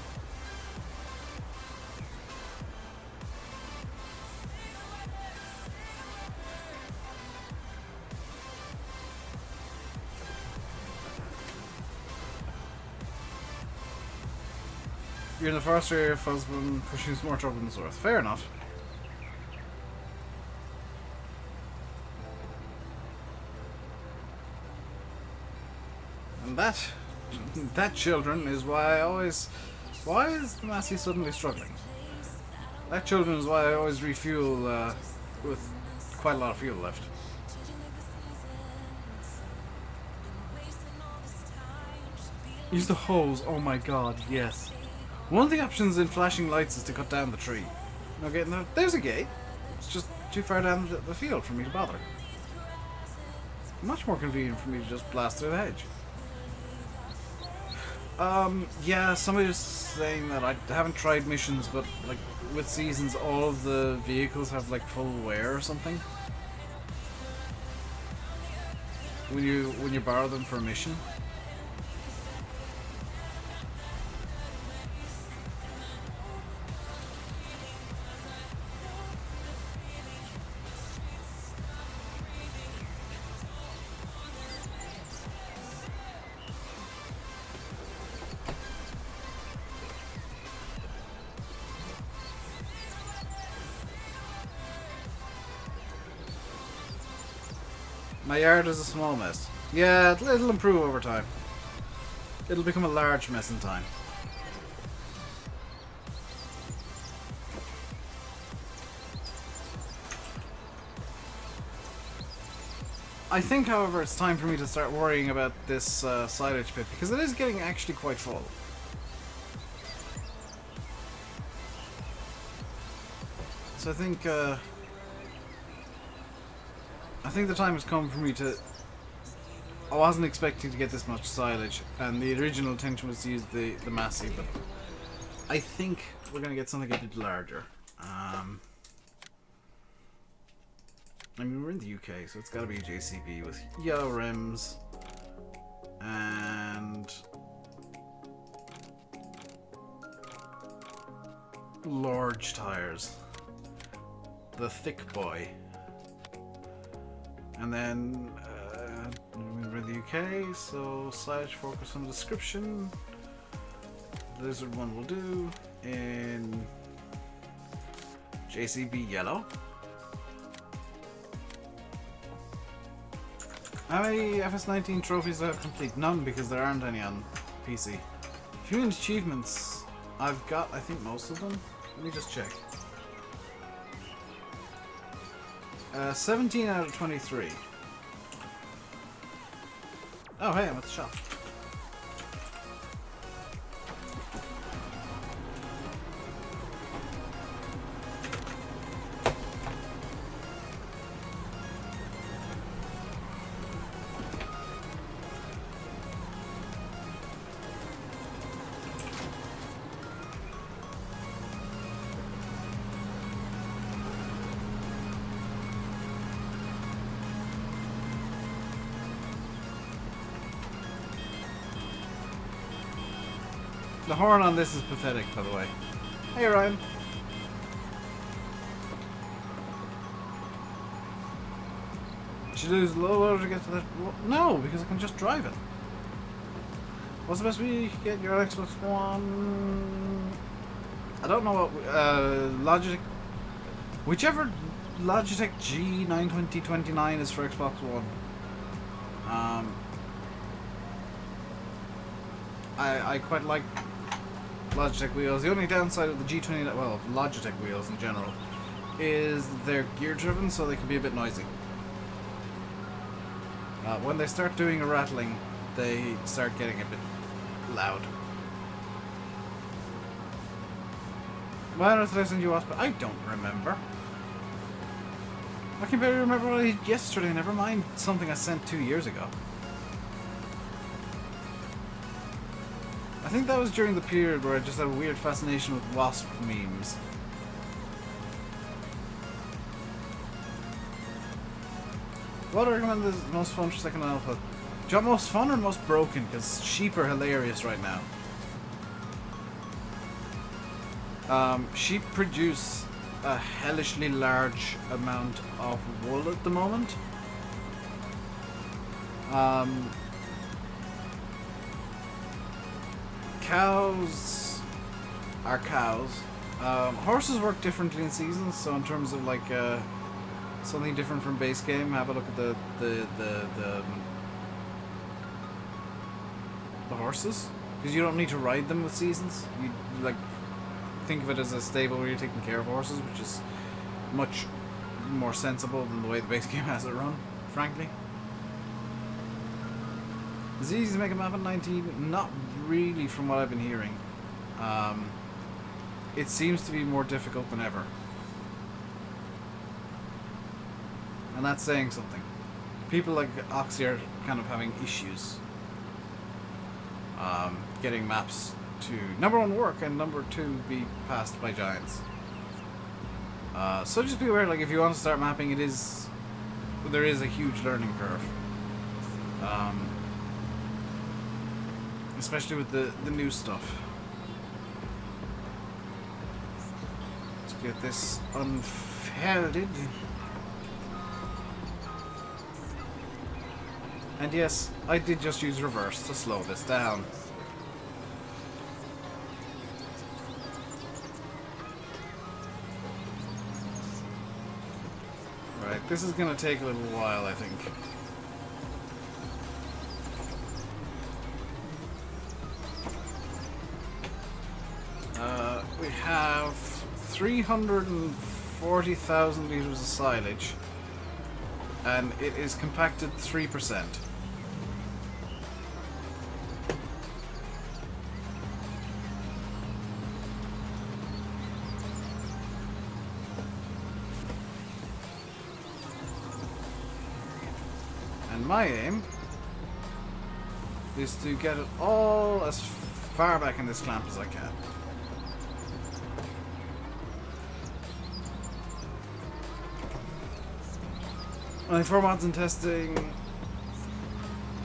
You're in the forest area, husband pushing some more trouble in the north. Fair enough. And that children is why I always... Why is the Massey suddenly struggling? That children is why I always refuel with quite a lot of fuel left. Use the hose, oh my god, yes. One of the options in flashing lights is to cut down the tree. Okay, now there's a gate. It's just too far down the field for me to bother. Much more convenient for me to just blast through the hedge. Yeah, somebody was saying that I haven't tried missions, but like with seasons, all of the vehicles have like full wear or something. When you borrow them for a mission. My yard is a small mess. Yeah, it'll improve over time. It'll become a large mess in time. I think, however, it's time for me to start worrying about this silage pit, because it is getting actually quite full. So I think the time has come for me to... I wasn't expecting to get this much silage, and the original intention was to use the Massey, but I think we're going to get something a bit larger. I mean, we're in the UK, so it's got to be a JCB with yellow rims and large tires. The thick boy. And then we're in the UK, so silage focus on the description. Lizard one will do in JCB yellow. How many FS19 trophies do I have complete? None, because there aren't any on PC. Human achievements, I've got, I think, most of them. Let me just check. 17 out of 23. Oh, hey, I'm at the shop. The horn on this is pathetic, by the way. Hey, Ryan. Should I lose low loader to get to that? No, because I can just drive it. What's the best way you get your Xbox One? I don't know what Logitech, whichever Logitech G92029 is for Xbox One. I quite like Logitech wheels. The only downside of the G20, well, Logitech wheels in general, is they're gear driven, so they can be a bit noisy. When they start doing a rattling, they start getting a bit loud. Why on earth did I send you off? But I don't remember. I can barely remember what I did yesterday, never mind something I sent 2 years ago. I think that was during the period where I just had a weird fascination with wasp memes. What do I recommend is most fun for second alpha? Do you want most fun or most broken? Because sheep are hilarious right now. Sheep produce a hellishly large amount of wool at the moment. Cows are cows. Horses work differently in seasons, so in terms of like something different from base game, have a look at the horses, because you don't need to ride them with seasons. You like think of it as a stable where you're taking care of horses, which is much more sensible than the way the base game has it run, frankly. Is it easy to make a map in 19? Not really, from what I've been hearing. It seems to be more difficult than ever. And that's saying something. People like Oxy are kind of having issues getting maps to, number one, work, and number two, be passed by giants. So just be aware, like, if you want to start mapping, there is a huge learning curve. Especially with the new stuff. Let's get this unfolded. And yes, I did just use reverse to slow this down. Right, this is going to take a little while, I think. We have 340,000 liters of silage, and it is compacted 3%. And my aim is to get it all as far back in this clamp as I can. Only 4 mods in testing.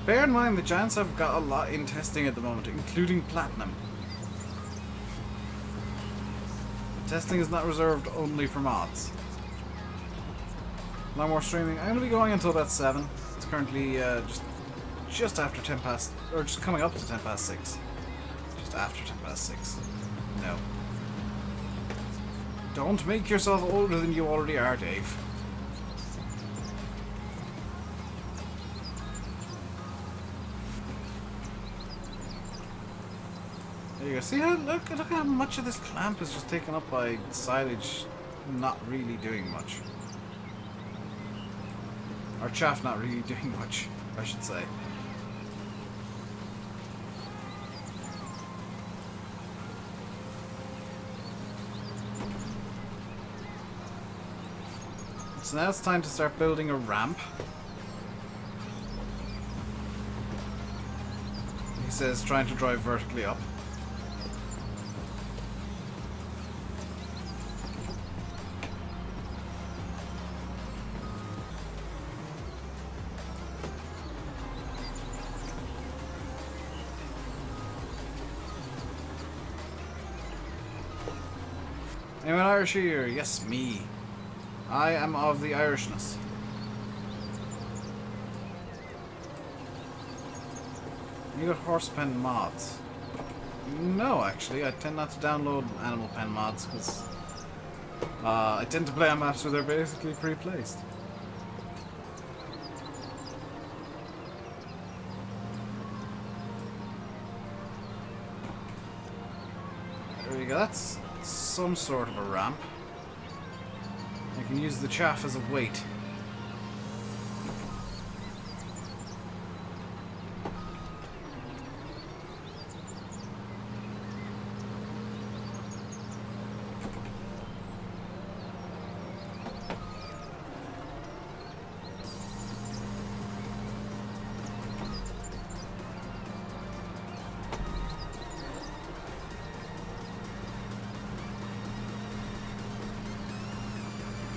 Bear in mind the giants have got a lot in testing at the moment, including platinum. Testing is not reserved only for mods. No more streaming. I'm going to be going until about 7. It's currently just after 10 past, or just coming up to 10 past 6. Just after 10 past 6. No. Don't make yourself older than you already are, Dave. There you go. See how look how much of this clamp is just taken up by silage, not really doing much. Or chaff not really doing much, I should say. So now it's time to start building a ramp. He says trying to drive vertically up. Anyone Irish here? Yes, me. I am of the Irishness. You got horse pen mods. No, actually, I tend not to download animal pen mods because I tend to play on maps where they're basically pre-placed. There we go, that's some sort of a ramp. I can use the chaff as a weight.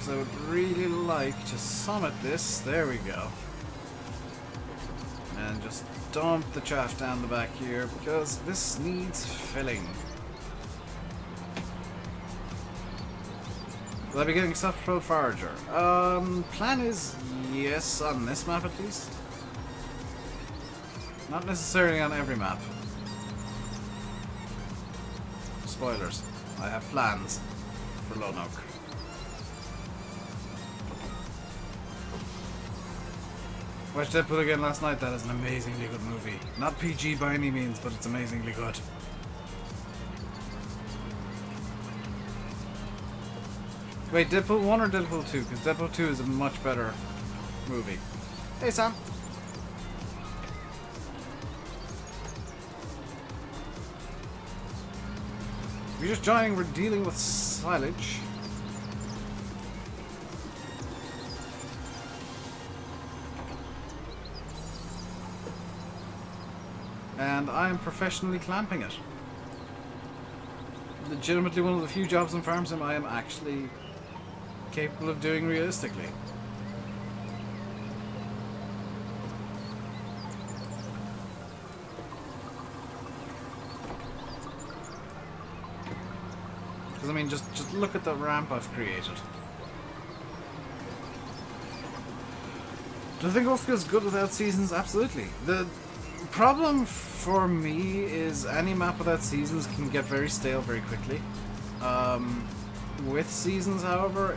I would really like to summit this. There we go. And just dump the chaff down the back here because this needs filling. Will I be getting self-propelled forager? Plan is yes, on this map at least. Not necessarily on every map. Spoilers. I have plans for Lone Oak. Watched Deadpool again last night. That is an amazingly good movie. Not PG by any means, but it's amazingly good. Wait, Deadpool 1 or Deadpool 2? Because Deadpool 2 is a much better movie. Hey, Sam. If you're just joining, we're dealing with silage. And I am professionally clamping it. Legitimately one of the few jobs on farm sim I am actually capable of doing realistically. Because I mean, just look at the ramp I've created. Do I think Oakfield's good without seasons? Absolutely. The problem for me is any map without seasons can get very stale very quickly. With seasons, however,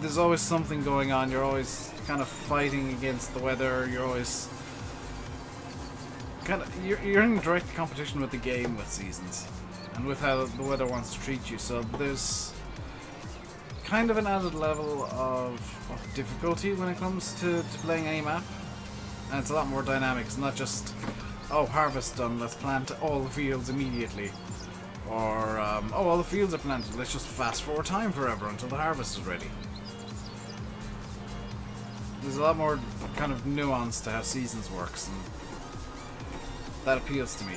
there's always something going on. You're always kind of fighting against the weather. You're always you're in direct competition with the game with seasons and with how the weather wants to treat you. So there's kind of an added level of difficulty when it comes to playing any map. And it's a lot more dynamic. It's not just, oh, harvest done, let's plant all the fields immediately. Or, oh, all the fields are planted, let's just fast forward time forever until the harvest is ready. There's a lot more kind of nuance to how seasons works, and that appeals to me.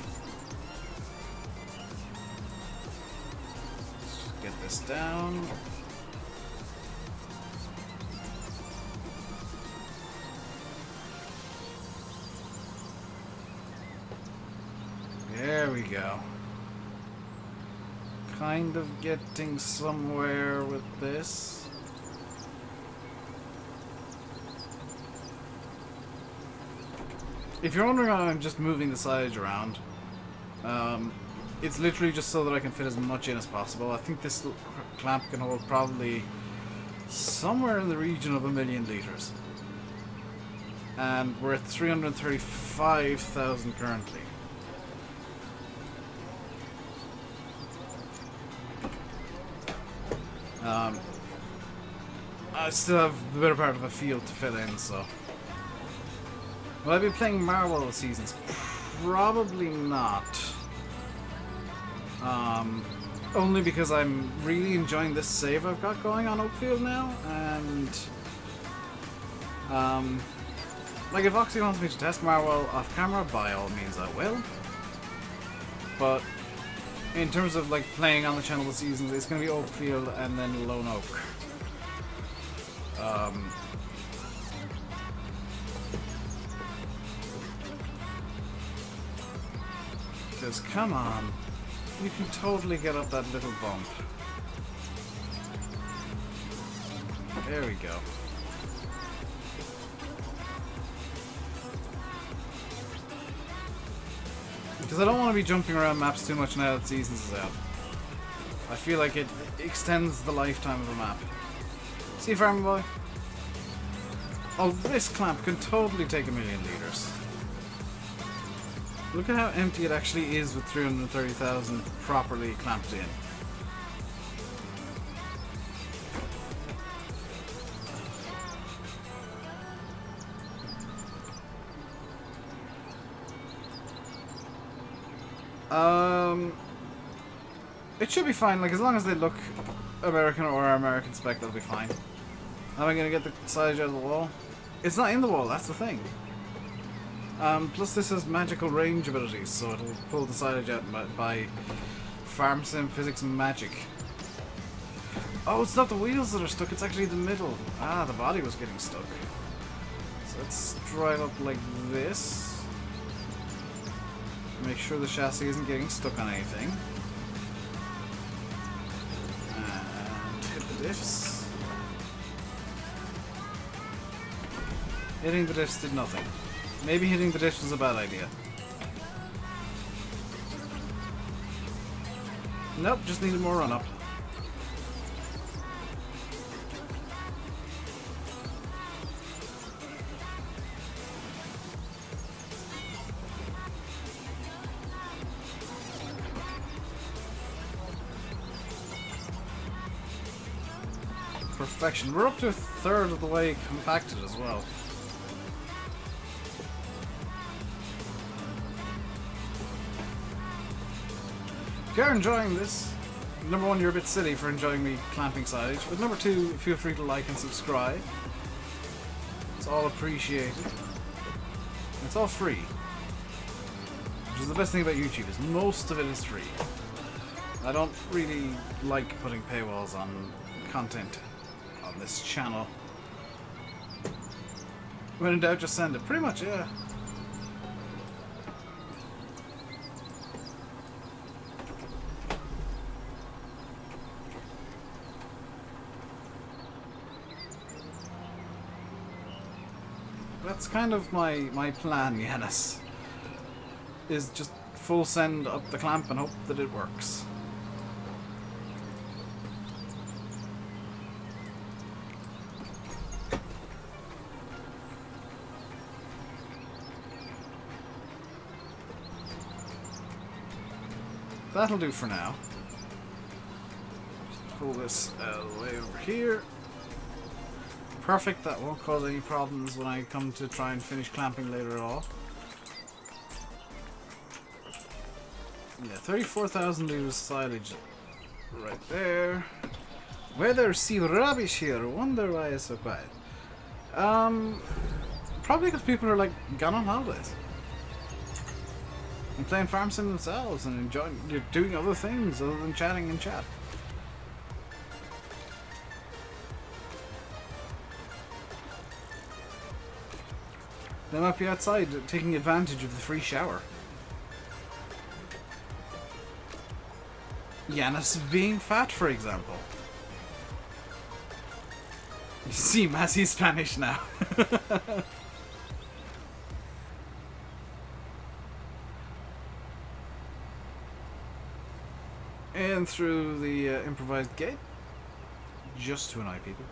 Let's just get this down. There we go. Kind of getting somewhere with this. If you're wondering why I'm just moving the silage around, it's literally just so that I can fit as much in as possible. I think this clamp can hold probably somewhere in the region of 1 million litres. And we're at 335,000 currently. I still have the better part of a field to fill in, so... Will I be playing Marvel seasons? Probably not. Only because I'm really enjoying this save I've got going on Oakfield now, and... like, if Oxy wants me to test Marvel off camera, by all means I will. But... in terms of like playing on the channel with seasons, it's going to be Oakfield and then Lone Oak. Because come on, you can totally get up that little bump. There we go. Because I don't want to be jumping around maps too much now that Seasons is out. I feel like it extends the lifetime of a map. See, Farming Boy? Oh, this clamp can totally take 1,000,000 liters. Look at how empty it actually is with 330,000 properly clamped in. It should be fine, like as long as they look American or American spec, they'll be fine. Am I gonna get the silage out of the wall? It's not in the wall, that's the thing. Plus this has magical range abilities, so it'll pull the silage out by farm sim physics magic. Oh, it's not the wheels that are stuck, it's actually the middle. Ah, the body was getting stuck. So let's drive up like this. Make sure the chassis isn't getting stuck on anything. And hit the diffs. Hitting the diffs did nothing. Maybe hitting the diffs was a bad idea. Nope, just needed more run up. Perfection. We're up to 1/3 of the way compacted as well. If you're enjoying this, number one, you're a bit silly for enjoying me clamping silage, but number two, feel free to like and subscribe. It's all appreciated. It's all free. Which is the best thing about YouTube, is most of it is free. I don't really like putting paywalls on content on this channel. When in doubt, just send it. Pretty much, yeah. That's kind of my plan, Yanis. Is just full send up the clamp and hope that it works. That'll do for now. Just pull this out of the way over here. Perfect, that won't cause any problems when I come to try and finish clamping later at all. Yeah, 34,000 liters of silage right there. Weather see rubbish here, wonder why it's so quiet. Probably because people are like gone on holidays. And playing farm sim themselves and enjoying, you're doing other things other than chatting in chat. They might be outside taking advantage of the free shower. Yanis being fat, for example. You see, Massey's Spanish now. And through the improvised gate. Just to annoy people.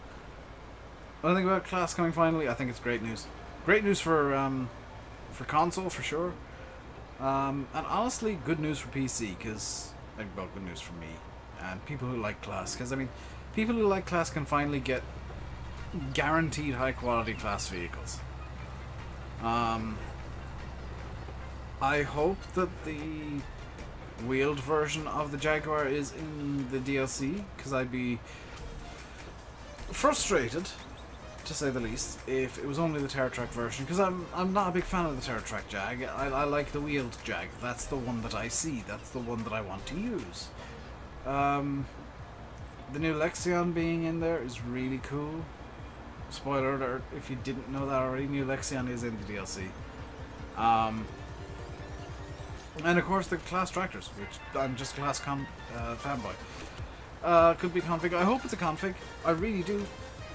What do I think about Claas coming finally? I think it's great news. Great news for console, for sure. And honestly, good news for PC, because, well, good news for me. And people who like Claas, because, I mean, people who like Claas can finally get guaranteed high-quality Claas vehicles. I hope that the wheeled version of the Jaguar is in the DLC, because I'd be frustrated, to say the least, if it was only the TerraTrack version, because I'm not a big fan of the TerraTrack Jag. I like the wheeled Jag. That's the one that I see. That's the one that I want to use. The new Lexion being in there is really cool. Spoiler alert, if you didn't know that already, new Lexion is in the DLC. And of course the Claas tractors, which I'm just a Claas fanboy. Could be config. I hope it's a config. I really do.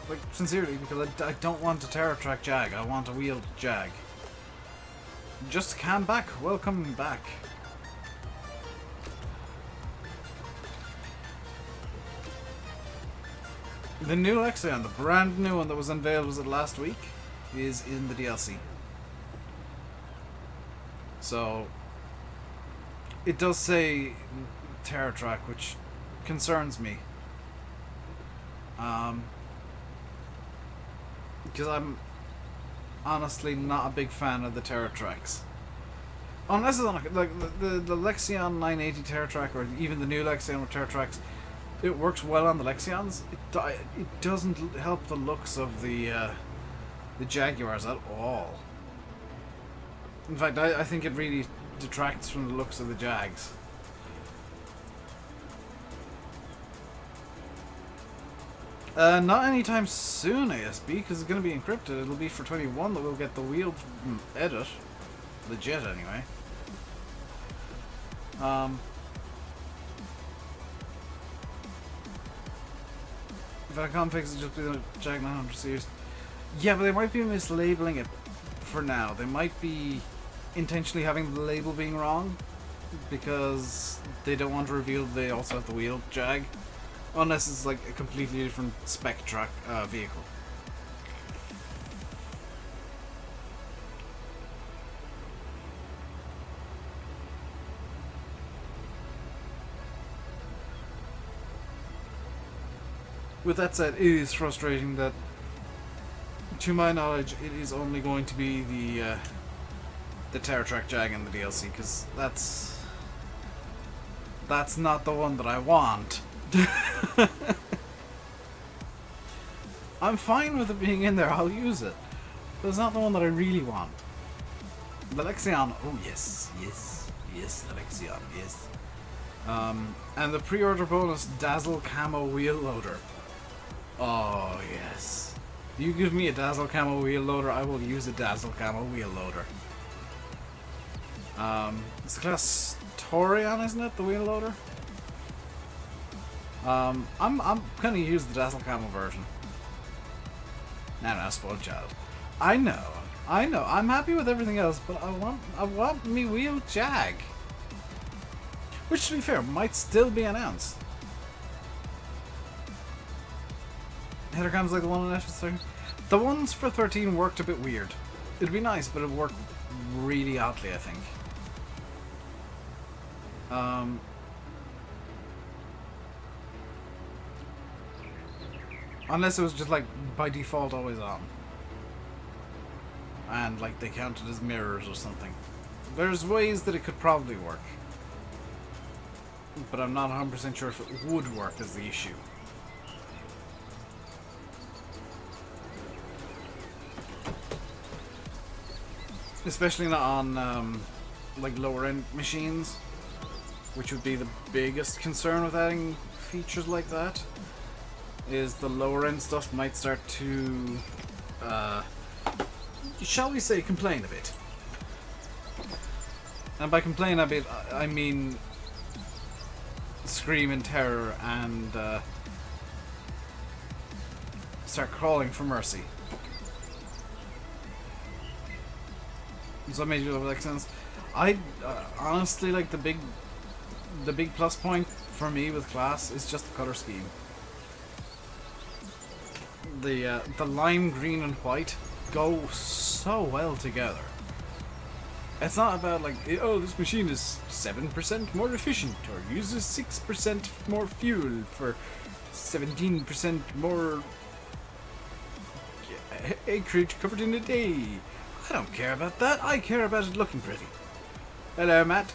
Like, sincerely, because I don't want a TerraTrack Jag, I want a wheeled Jag. Just cam back, welcome back. The new Lexion, the brand new one that was unveiled, was it last week, is in the DLC. So, it does say Terror Track, which concerns me. Because I'm honestly not a big fan of the Terror Tracks. Unless it's on like the Lexion 980 Terror Track, or even the new Lexion with Terror Tracks, it works well on the Lexions. It doesn't help the looks of the Jaguars at all. In fact, I think it really detracts from the looks of the Jags. Not anytime soon, ASB, because it's going to be encrypted. It'll be for 21 that we'll get the wheel edit. Legit, anyway. If I can't fix it, just be the Jag 900 series. Yeah, but they might be mislabeling it for now. They might be intentionally having the label being wrong because they don't want to reveal they also have the wheel Jag. Unless it's like a completely different spec track vehicle. With that said, it is frustrating that, to my knowledge, it is only going to be the Terror Track Jag in the DLC, because that's not the one that I want. I'm fine with it being in there, I'll use it. But it's not the one that I really want. The Lexion, oh yes, the Lexion, yes. And the pre-order bonus Dazzle Camo Wheel Loader. Oh yes. You give me a Dazzle Camo Wheel Loader, I will use a Dazzle Camo Wheel Loader. It's the Claas Torion, isn't it, the wheel loader? I'm gonna use the Dazzle Camo version. Now, spoiled child. I know. I'm happy with everything else, but I want me wheel Jag. Which, to be fair, might still be announced. Header cams like the one on F13. The ones for 13 worked a bit weird. It'd be nice, but it worked really oddly, I think. Unless it was just like by default always on. And like they counted as mirrors or something. There's ways that it could probably work. But I'm not 100% sure if it would work as the issue. Especially not on like lower end machines, which would be the biggest concern with adding features like that. Is the lower end stuff might start to, shall we say, complain a bit. And by complain a bit, I mean scream in terror and start crawling for mercy. Does that make sense? I honestly like the big plus point for me with Claas is just the color scheme. The lime green and white go so well together. It's not about like, oh, this machine is 7% more efficient or uses 6% more fuel for 17% more acreage covered in a day. I don't care about that. I care about it looking pretty. Hello, Matt.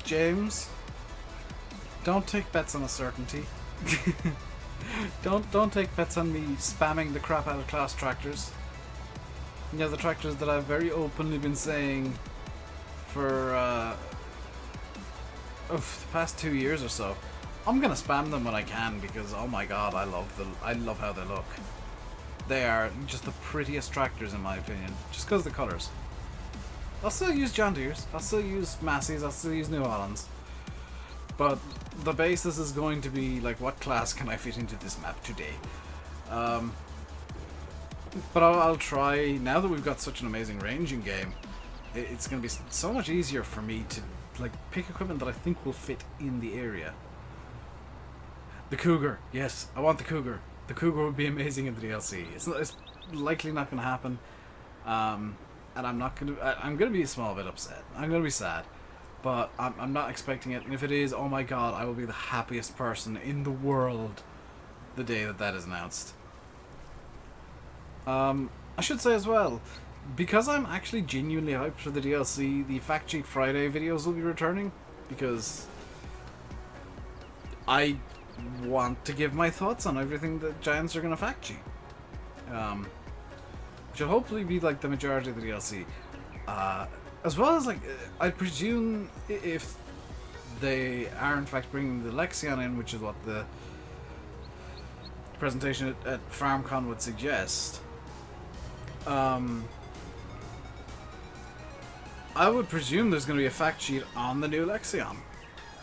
James, don't take bets on a certainty. Don't take bets on me spamming the crap out of Claas tractors. You know, the tractors that I've very openly been saying for the past 2 years or so. I'm gonna spam them when I can because oh my god, I love how they look. They are just the prettiest tractors in my opinion, just because of the colours. I'll still use John Deere's, I'll still use Massey's, I'll still use New Hollands. But the basis is going to be like, what class can I fit into this map today? But I'll try, now that we've got such an amazing ranging game, it's going to be so much easier for me to like pick equipment that I think will fit in the area. The Cougar, yes, I want the Cougar. The Cougar would be amazing in the DLC. It's likely not going to happen, and I'm going to be a small bit upset. I'm going to be sad, but I'm not expecting it. And if it is, oh my god, I will be the happiest person in the world the day that is announced. I should say as well, because I'm actually genuinely hyped for the DLC, the Fact Sheet Friday videos will be returning, because I want to give my thoughts on everything that Giants are going to fact sheet. Which will hopefully be like the majority of the DLC. As well as, like, I presume if they are in fact bringing the Lexion in, which is what the presentation at FarmCon would suggest, I would presume there's going to be a fact sheet on the new Lexion,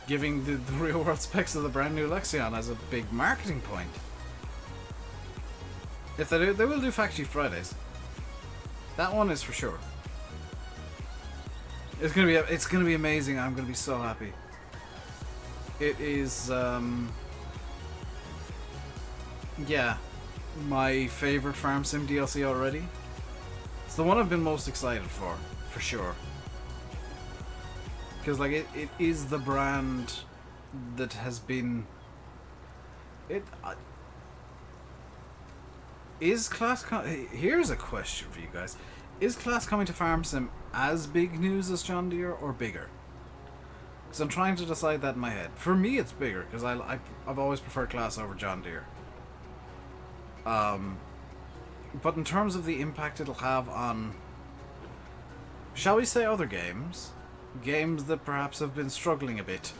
giving the real world specs of the brand new Lexion as a big marketing point. If they do, they will do Fact Sheet Fridays. That one is for sure. It's gonna be amazing. I'm gonna be so happy. It is yeah, my favorite Farm Sim DLC already. It's the one I've been most excited for sure. Because like it is the brand that has been is Claas here's a question for you guys. Is Claas coming to Farm Sim as big news as John Deere or bigger? Because I'm trying to decide that in my head. For me it's bigger because I've always preferred Claas over John Deere. But in terms of the impact it'll have on, shall we say, other games that perhaps have been struggling a bit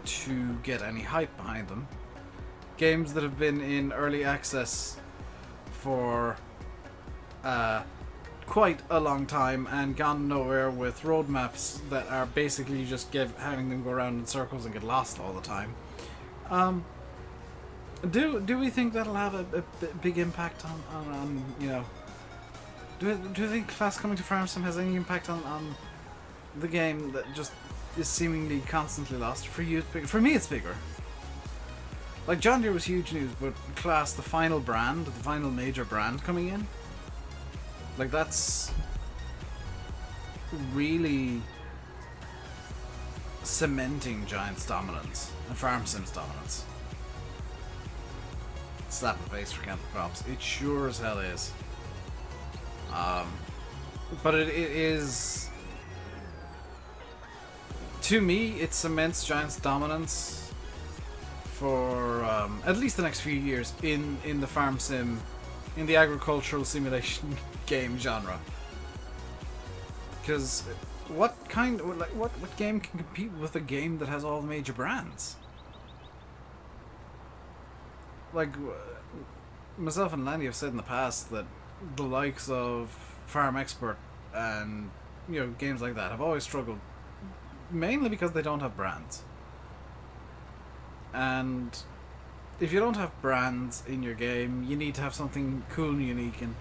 to get any hype behind them, games that have been in early access for quite a long time and gone nowhere, with roadmaps that are basically just having them go around in circles and get lost all the time. Do we think that'll have a big impact on you know? Do you think Claas coming to Farm Sim has any impact on the game that just is seemingly constantly lost? For you, it's bigger. For me, it's bigger. Like, John Deere was huge news, but Claas, the final brand, the final major brand coming in, like, that's really cementing Giant's dominance and Farm Sim's dominance. Slap in the face for Campbell Crops. It sure as hell is. But it is, to me, it cements Giant's dominance for at least the next few years in the Farm Sim, in the agricultural simulation game genre. Because what game can compete with a game that has all the major brands? Like, myself and Landy have said in the past that the likes of Farm Expert and, you know, games like that have always struggled, mainly because they don't have brands. And if you don't have brands in your game, you need to have something cool and unique, and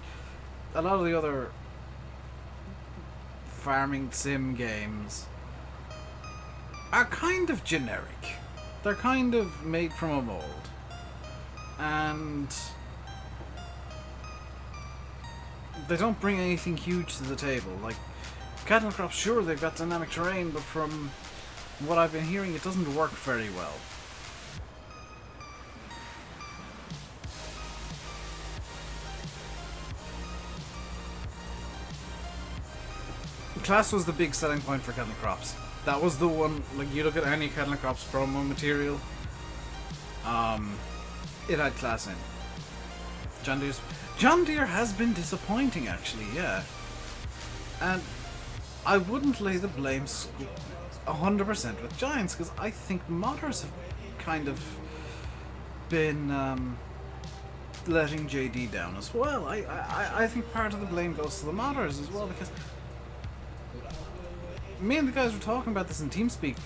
a lot of the other farming sim games are kind of generic. They're kind of made from a mold. And they don't bring anything huge to the table. Like, cattle crops, sure, they've got dynamic terrain, but from what I've been hearing, it doesn't work very well. Claas was the big selling point for cattle crops. That was the one, like, you look at any cattle crops promo material, it had Claas in. John Deere has been disappointing, actually, yeah. And I wouldn't lay the blame 100% with Giants, because I think modders have kind of been letting JD down as well. I think part of the blame goes to the modders as well, because me and the guys were talking about this in TeamSpeak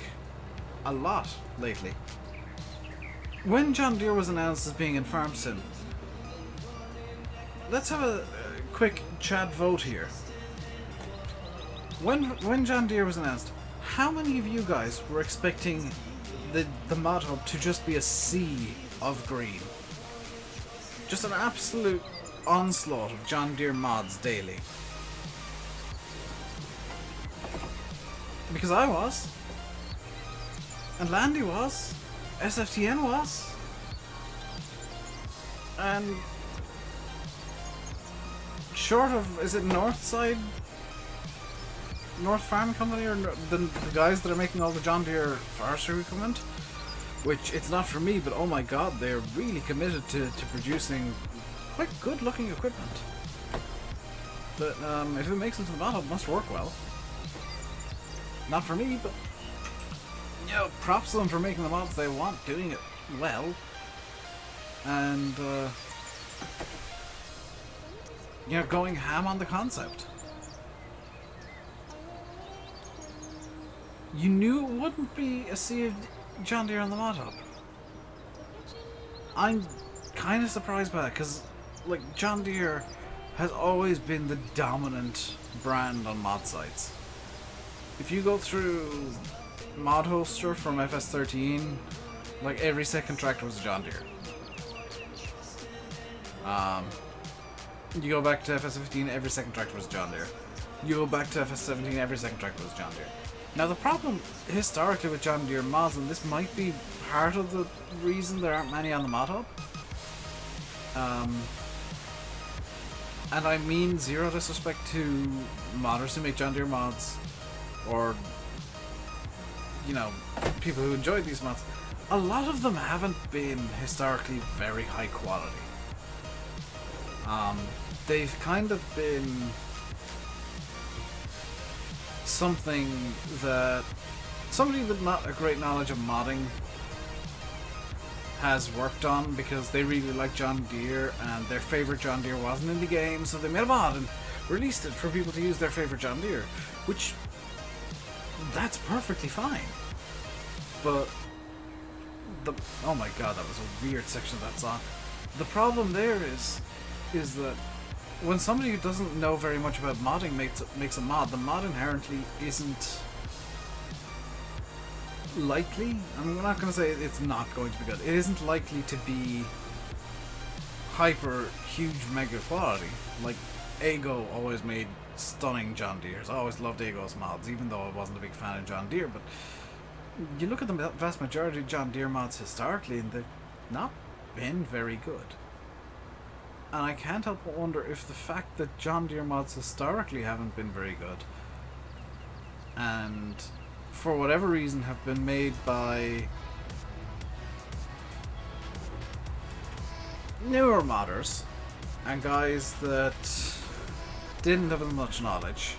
a lot lately. When John Deere was announced as being in Farm Sim, let's have a quick chat vote here. When John Deere was announced, how many of you guys were expecting the mod hub to just be a sea of green? Just an absolute onslaught of John Deere mods daily. Because I was. And Landy was. SFTN was. And short of, is it North Farm Company, or the guys that are making all the John Deere forestry equipment, which it's not for me, but oh my god, they're really committed to producing quite good looking equipment. But if it makes it to the mod hub, it must work well. Not for me, but you know, props to them for making the mods they want, doing it well, and you know, going ham on the concept. You knew it wouldn't be a sea of John Deere on the mod hub. I'm kind of surprised by that, because like John Deere has always been the dominant brand on mod sites. If you go through Mod Hoster from FS13, like every second tractor was a John Deere. You go back to FS15, every second tractor was a John Deere. You go back to FS17, every second tractor was a John Deere. Now the problem historically with John Deere mods, and this might be part of the reason there aren't many on the mod hub, and I mean zero disrespect to modders who make John Deere mods, or you know, people who enjoy these mods, a lot of them haven't been historically very high quality. They've kind of been something that somebody with not a great knowledge of modding has worked on because they really like John Deere and their favorite John Deere wasn't in the game, so they made a mod and released it for people to use their favorite John Deere, which that's perfectly fine. But oh my god, that was a weird section of that song. The problem there is that when somebody who doesn't know very much about modding makes a mod, the mod inherently isn't likely, I'm not going to say it's not going to be good, it isn't likely to be hyper huge mega quality. Like Ago always made stunning John Deeres. I always loved Ago's mods, even though I wasn't a big fan of John Deere, but you look at the vast majority of John Deere mods historically and they've not been very good. And I can't help but wonder if the fact that John Deere mods historically haven't been very good, and for whatever reason have been made by newer modders and guys that didn't have as much knowledge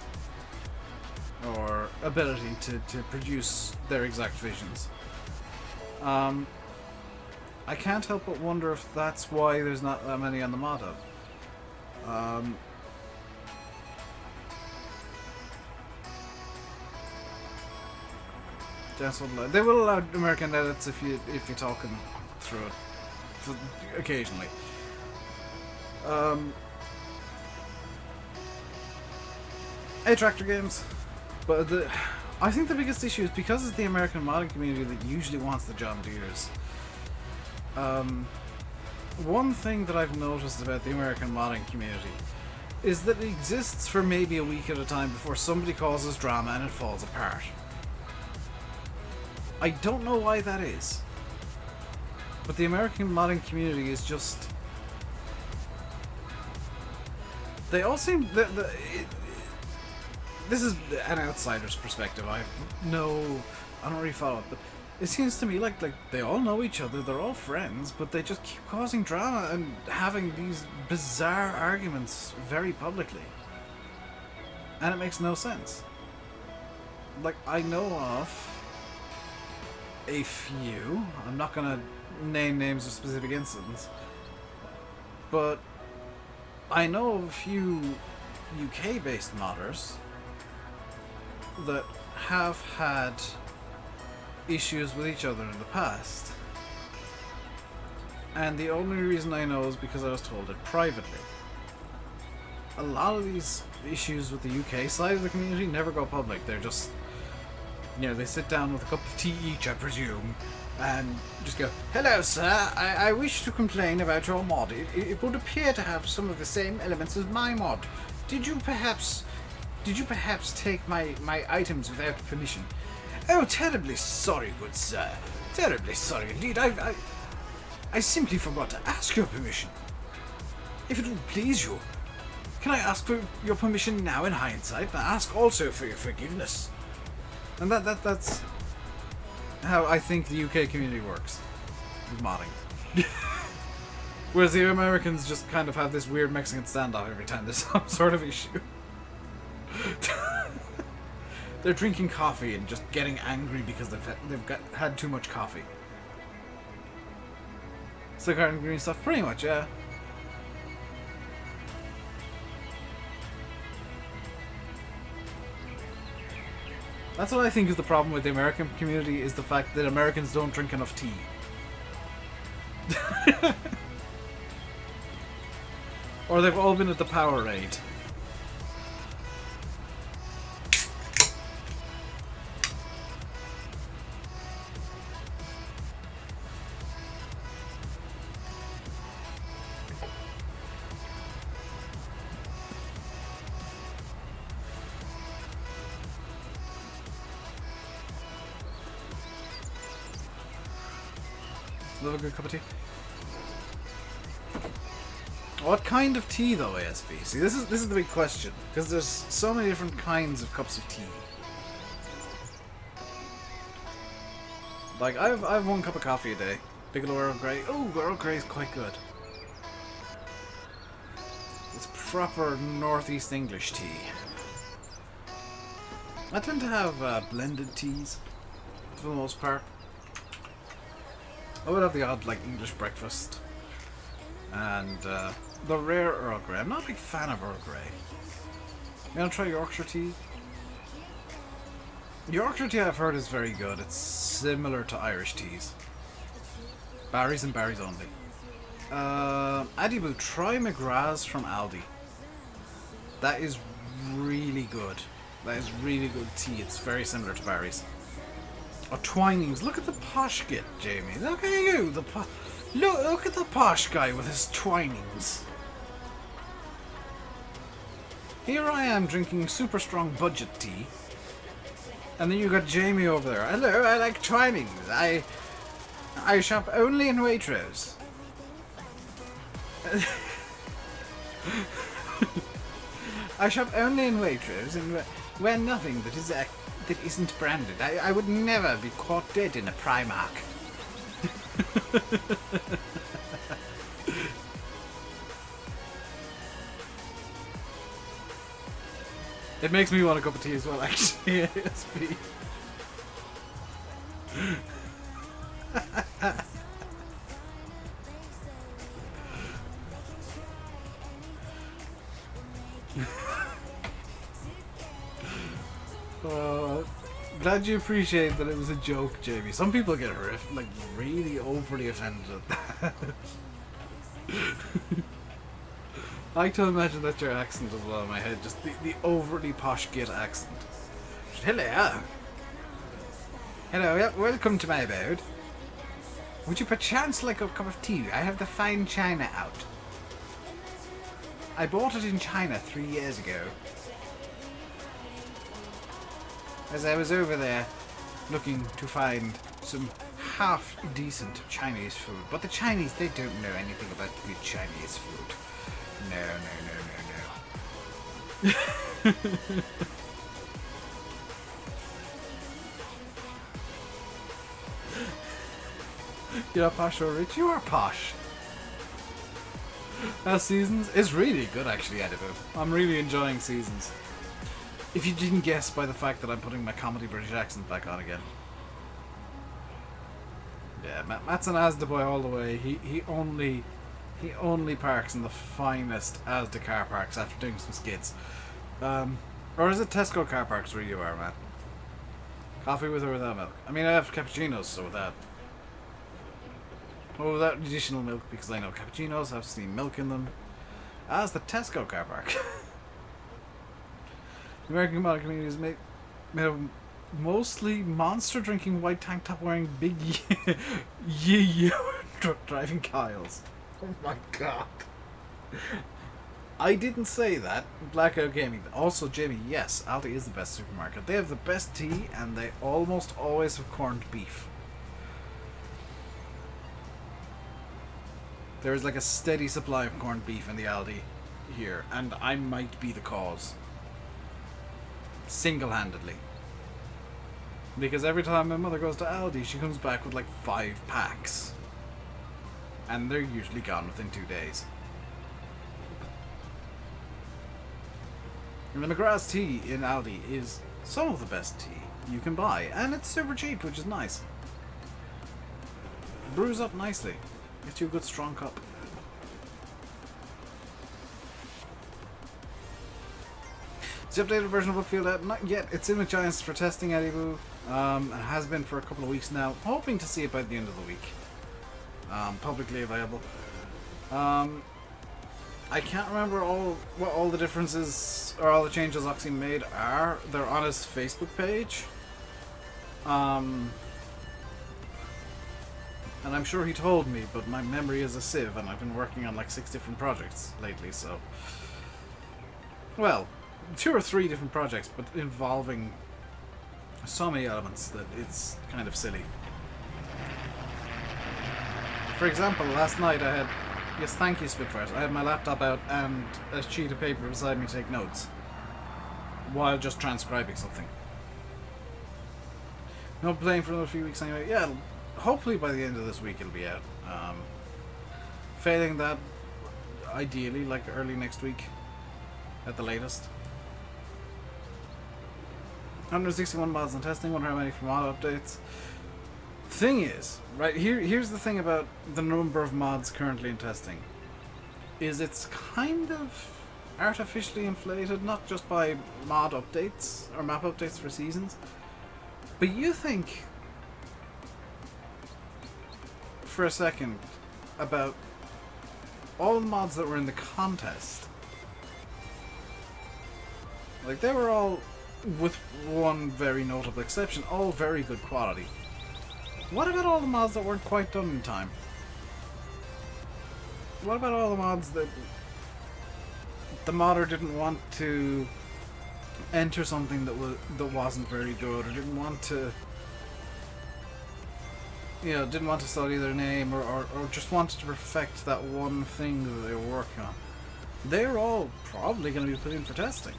or ability to produce their exact visions. I can't help but wonder if that's why there's not that many on the mod hub. They will allow American edits if you're talking through it occasionally. Tractor games, but I think the biggest issue is because it's the American modding community that usually wants the John Deeres. One thing that I've noticed about the American modding community is that it exists for maybe a week at a time before somebody causes drama and it falls apart. I don't know why that is, but the American modding community is just... They all seem... This is an outsider's perspective. I don't really follow it, but it seems to me like they all know each other, they're all friends, but they just keep causing drama and having these bizarre arguments very publicly. And it makes no sense. Like, I know of a few, I'm not gonna name names of specific incidents, but I know of a few UK-based modders that have had issues with each other in the past, and the only reason I know is because I was told it privately. a lot of these issues with the UK side of the community never go public. They're just, you know, they sit down with a cup of tea each, I presume, and just go, "Hello, sir. I wish to complain about your mod. It would appear to have some of the same elements as my mod. Did you perhaps take my items without permission?" "Oh, terribly sorry, good sir. Terribly sorry indeed. I simply forgot to ask your permission. If it would please you, can I ask for your permission now in hindsight, and ask also for your forgiveness?" And that's how I think the UK community works with modding. Whereas the Americans just kind of have this weird Mexican standoff every time there's some sort of issue. They're drinking coffee and just getting angry because they've had too much coffee. So kind of green stuff, pretty much, yeah. That's what I think is the problem with the American community, is the fact that Americans don't drink enough tea. Or they've all been at the Powerade. Love a good cup of tea. What kind of tea, though, ASB? See, this is the big question, because there's so many different kinds of cups of tea. Like, I have one cup of coffee a day. Bigelow Earl Grey. Oh, Earl Grey is quite good. It's proper Northeast English tea. I tend to have blended teas, for the most part. I would have the odd, like, English breakfast. And, the rare Earl Grey. I'm not a big fan of Earl Grey. You wanna try Yorkshire tea? Yorkshire tea, I've heard, is very good. It's similar to Irish teas. Barries and berries only. Adiboo, try McGrath's from Aldi. That is really good. That is really good tea. It's very similar to Barry's. Oh, Twinings. Look at the posh git, Jamie. Look at you. Look at the posh guy with his Twinings. Here I am drinking super strong budget tea. And then you got Jamie over there. Hello, I like Twinings. I shop only in Waitrose. I shop only in Waitrose and wear nothing that isn't branded. I would never be caught dead in a Primark. It makes me want a cup of tea as well, actually. ASB. Glad you appreciate that it was a joke, Jamie. Some people get like really overly offended at that. I like to imagine that's your accent as well in my head, just the overly posh git accent. Hello. Hello, welcome to my abode. Would you perchance like a cup of tea? I have the fine china out. I bought it in China 3 years ago. As I was over there looking to find some half-decent Chinese food. But the Chinese, they don't know anything about good Chinese food. No. You're not posh or rich? You are posh. Seasons is really good, actually, Edibo. I'm really enjoying Seasons. If you didn't guess by the fact that I'm putting my comedy British accent back on again. Yeah, Matt's an Asda boy all the way. He only parks in the finest Asda car parks after doing some skids. Or is it Tesco car parks where you are, Matt? Coffee with or without milk? I mean, I have cappuccinos, so without. Or without additional milk, because I know cappuccinos have steamed milk in them. As the Tesco car park. The American mod community is made of mostly monster drinking, white tank top wearing, big truck driving Kyles. Oh my god. I didn't say that. Blackout Gaming. Also, Jamie, yes, Aldi is the best supermarket. They have the best tea, and they almost always have corned beef. There is like a steady supply of corned beef in the Aldi here, and I might be the cause. Single-handedly. Because every time my mother goes to Aldi, she comes back with like 5 packs. And they're usually gone within 2 days. And the McGrath's tea in Aldi is some of the best tea you can buy. And it's super cheap, which is nice. Brews up nicely. Gets you a good strong cup. It's the updated version of Oakfield out? Not yet. It's in with Giants for testing, Eddie. It has been for a couple of weeks now. Hoping to see it by the end of the week. Publicly available. I can't remember what all the differences or all the changes Oxy made are. They're on his Facebook page. And I'm sure he told me, but my memory is a sieve, and I've been working on like 6 different projects lately, so... Well, 2 or 3 different projects, but involving so many elements that it's kind of silly. For example, last night I had... Yes, thank you, Spitfires. I had my laptop out and a sheet of paper beside me to take notes while just transcribing something. Not playing for another few weeks anyway. Yeah, hopefully by the end of this week it'll be out. Failing that, ideally, like early next week at the latest. 161 mods in testing, wonder how many for mod updates. Thing is, right, here's the thing about the number of mods currently in testing. Is it's kind of artificially inflated, not just by mod updates or map updates for seasons, but you think for a second about all the mods that were in the contest. Like, they were all, with one very notable exception, all very good quality. What about all the mods that weren't quite done in time? What about all the mods that the modder didn't want to enter something that wasn't very good, or didn't want to, you know, didn't want to study their name, or just wanted to perfect that one thing that they were working on? They're all probably going to be put in for testing,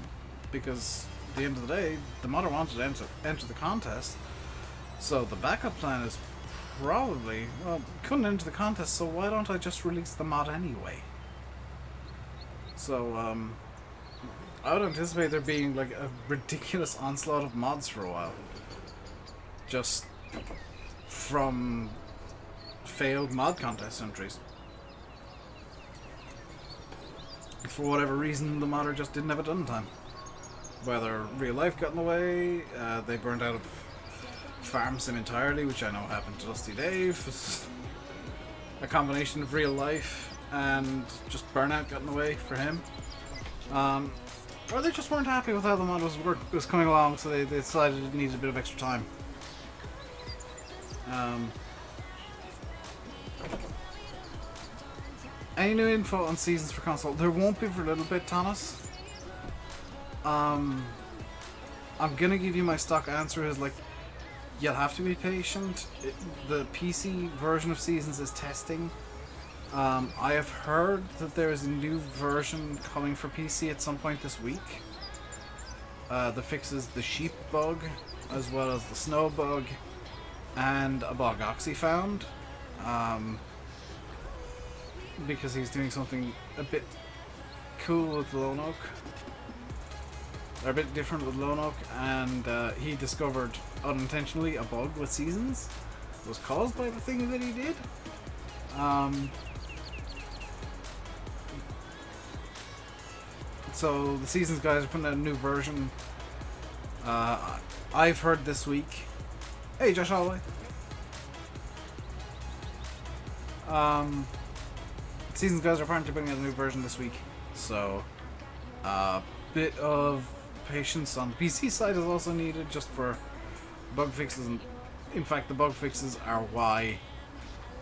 because at the end of the day, the modder wanted to enter the contest. So the backup plan is probably, well, couldn't enter the contest, so why don't I just release the mod anyway? So, I would anticipate there being like a ridiculous onslaught of mods for a while. Just from failed mod contest entries. For whatever reason, the modder just didn't have it done in time. Whether real life got in the way, they burned out of farm sim entirely, which I know happened to Dusty Dave. A combination of real life and just burnout got in the way for him. Or they just weren't happy with how the mod was coming along, so they decided it needed a bit of extra time. Any new info on seasons for console? There won't be for a little bit, Thomas. I'm gonna give you my stock answer is like, you'll have to be patient. The PC version of Seasons is testing. I have heard that there is a new version coming for PC at some point this week that fixes the sheep bug, as well as the snow bug, and a bug Oxy found. Because he's doing something a bit cool with Lone Oak. They're a bit different with Lone Oak, and he discovered unintentionally a bug with Seasons. It was caused by the thing that he did. So the Seasons guys are putting out a new version. I've heard this week. Hey, Josh Holloway. Seasons guys are apparently bringing out a new version this week, so a bit of patience on the PC side is also needed, just for bug fixes. And in fact, the bug fixes are why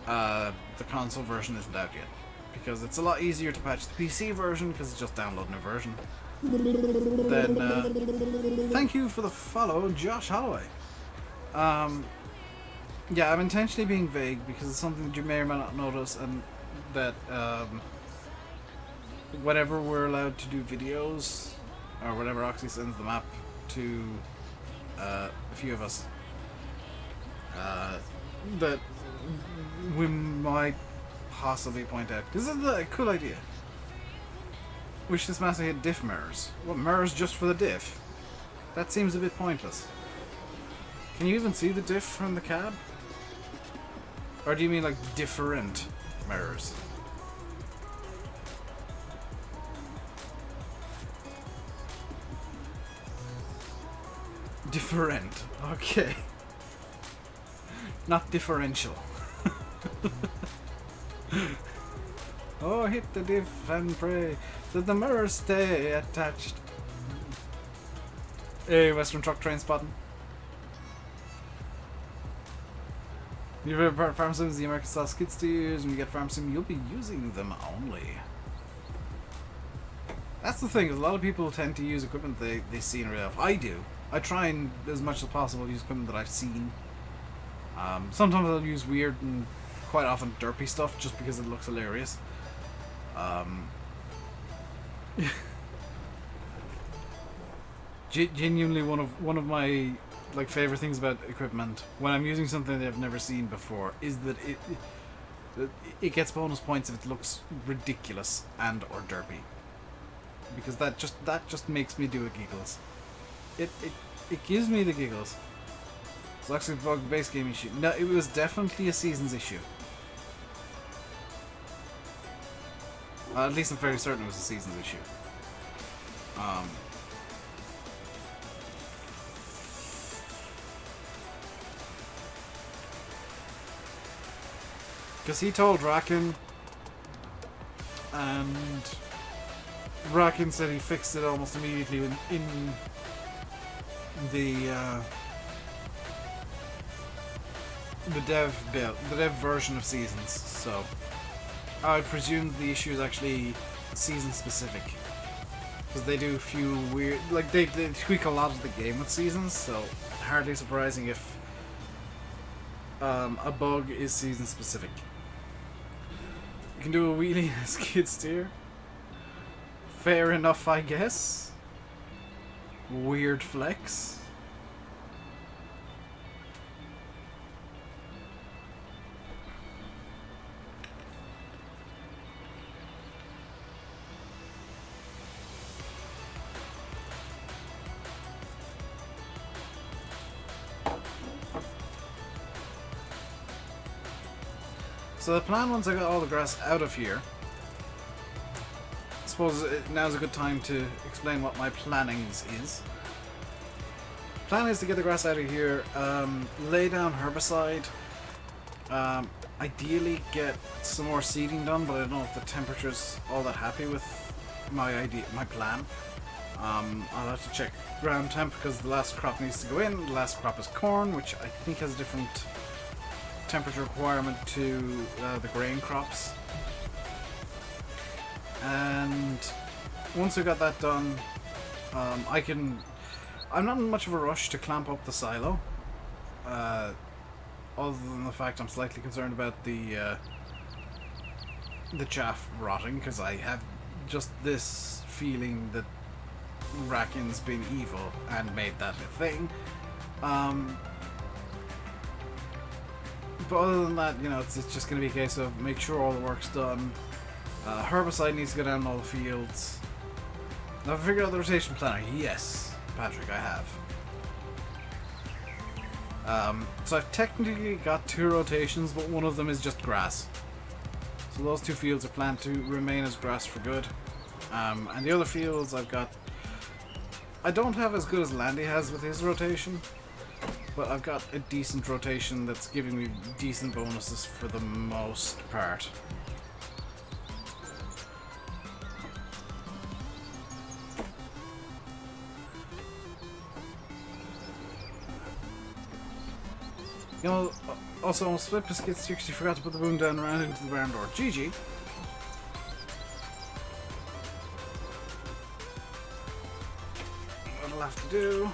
the console version isn't out yet, because it's a lot easier to patch the PC version because it's just downloading a version. Then thank you for the follow, Josh Holloway. Yeah, I'm intentionally being vague because it's something that you may or may not notice, and that whenever we're allowed to do videos, or whenever Oxy sends the map to a few of us, that we might possibly point out, this is a cool idea. Wish this master had diff mirrors. What, mirrors just for the diff? That seems a bit pointless. Can you even see the diff from the cab? Or do you mean like different mirrors? Different. Okay. Not differential. Oh, hit the diff and pray that the mirrors stay attached. Hey, Western Truck Train spotting. You've ever Farm Sims, the American style skid steers. When you get Farm Sim, you'll be using them only. That's the thing, is a lot of people tend to use equipment they see in real life. I do. I try and, as much as possible, use equipment that I've seen. Sometimes I'll use weird and quite often derpy stuff just because it looks hilarious. Genuinely, one of my favorite things about equipment when I'm using something that I've never seen before is that it gets bonus points if it looks ridiculous and or derpy, because that just makes me do the giggles. It gives me the giggles. It's actually a bug base game issue. No, it was definitely a seasons issue. At least I'm fairly certain it was a seasons issue. Because he told Rakin, and Rakin said he fixed it almost immediately in the dev build, the dev version of Seasons. So I presume the issue is actually season specific, because they do a few weird, they tweak a lot of the game with Seasons. So hardly surprising if a bug is season specific. You can do a wheelie in a skid steer. Fair enough, I guess. Weird flex. So the plan, once I got all the grass out of here, I suppose now's a good time to explain what my plannings is. Plan is to get the grass out of here, lay down herbicide, ideally get some more seeding done, but I don't know if the temperature's all that happy with my plan. I'll have to check ground temp, because the last crop needs to go in. The last crop is corn, which I think has a different temperature requirement to the grain crops. And once we got that done, I'm not in much of a rush to clamp up the silo, other than the fact I'm slightly concerned about the chaff rotting, because I have just this feeling that Rakin's been evil and made that a thing. But other than that, it's just going to be a case of make sure all the work's done. Herbicide needs to go down in all the fields. Now, have I figured out the rotation planner? Yes, Patrick, I have. So I've technically got 2 rotations, but one of them is just grass. So those 2 fields are planned to remain as grass for good. And the other fields I don't have as good as Landy has with his rotation, but I've got a decent rotation that's giving me decent bonuses for the most part. You know, also on Split Biscuits, you actually forgot to put the wound down around into the barn door. GG. What I'll have to do.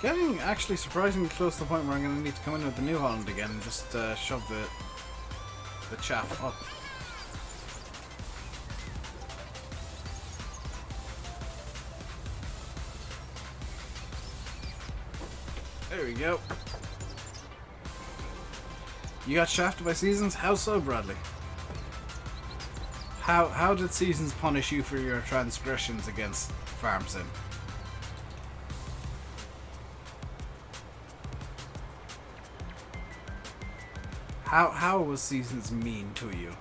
Getting actually surprisingly close to the point where I'm going to need to come in with the New Holland again and just shove the chaff up. There we go. You got shafted by Seasons? How so, Bradley? How did Seasons punish you for your transgressions against Farm Sim? How was Seasons mean to you?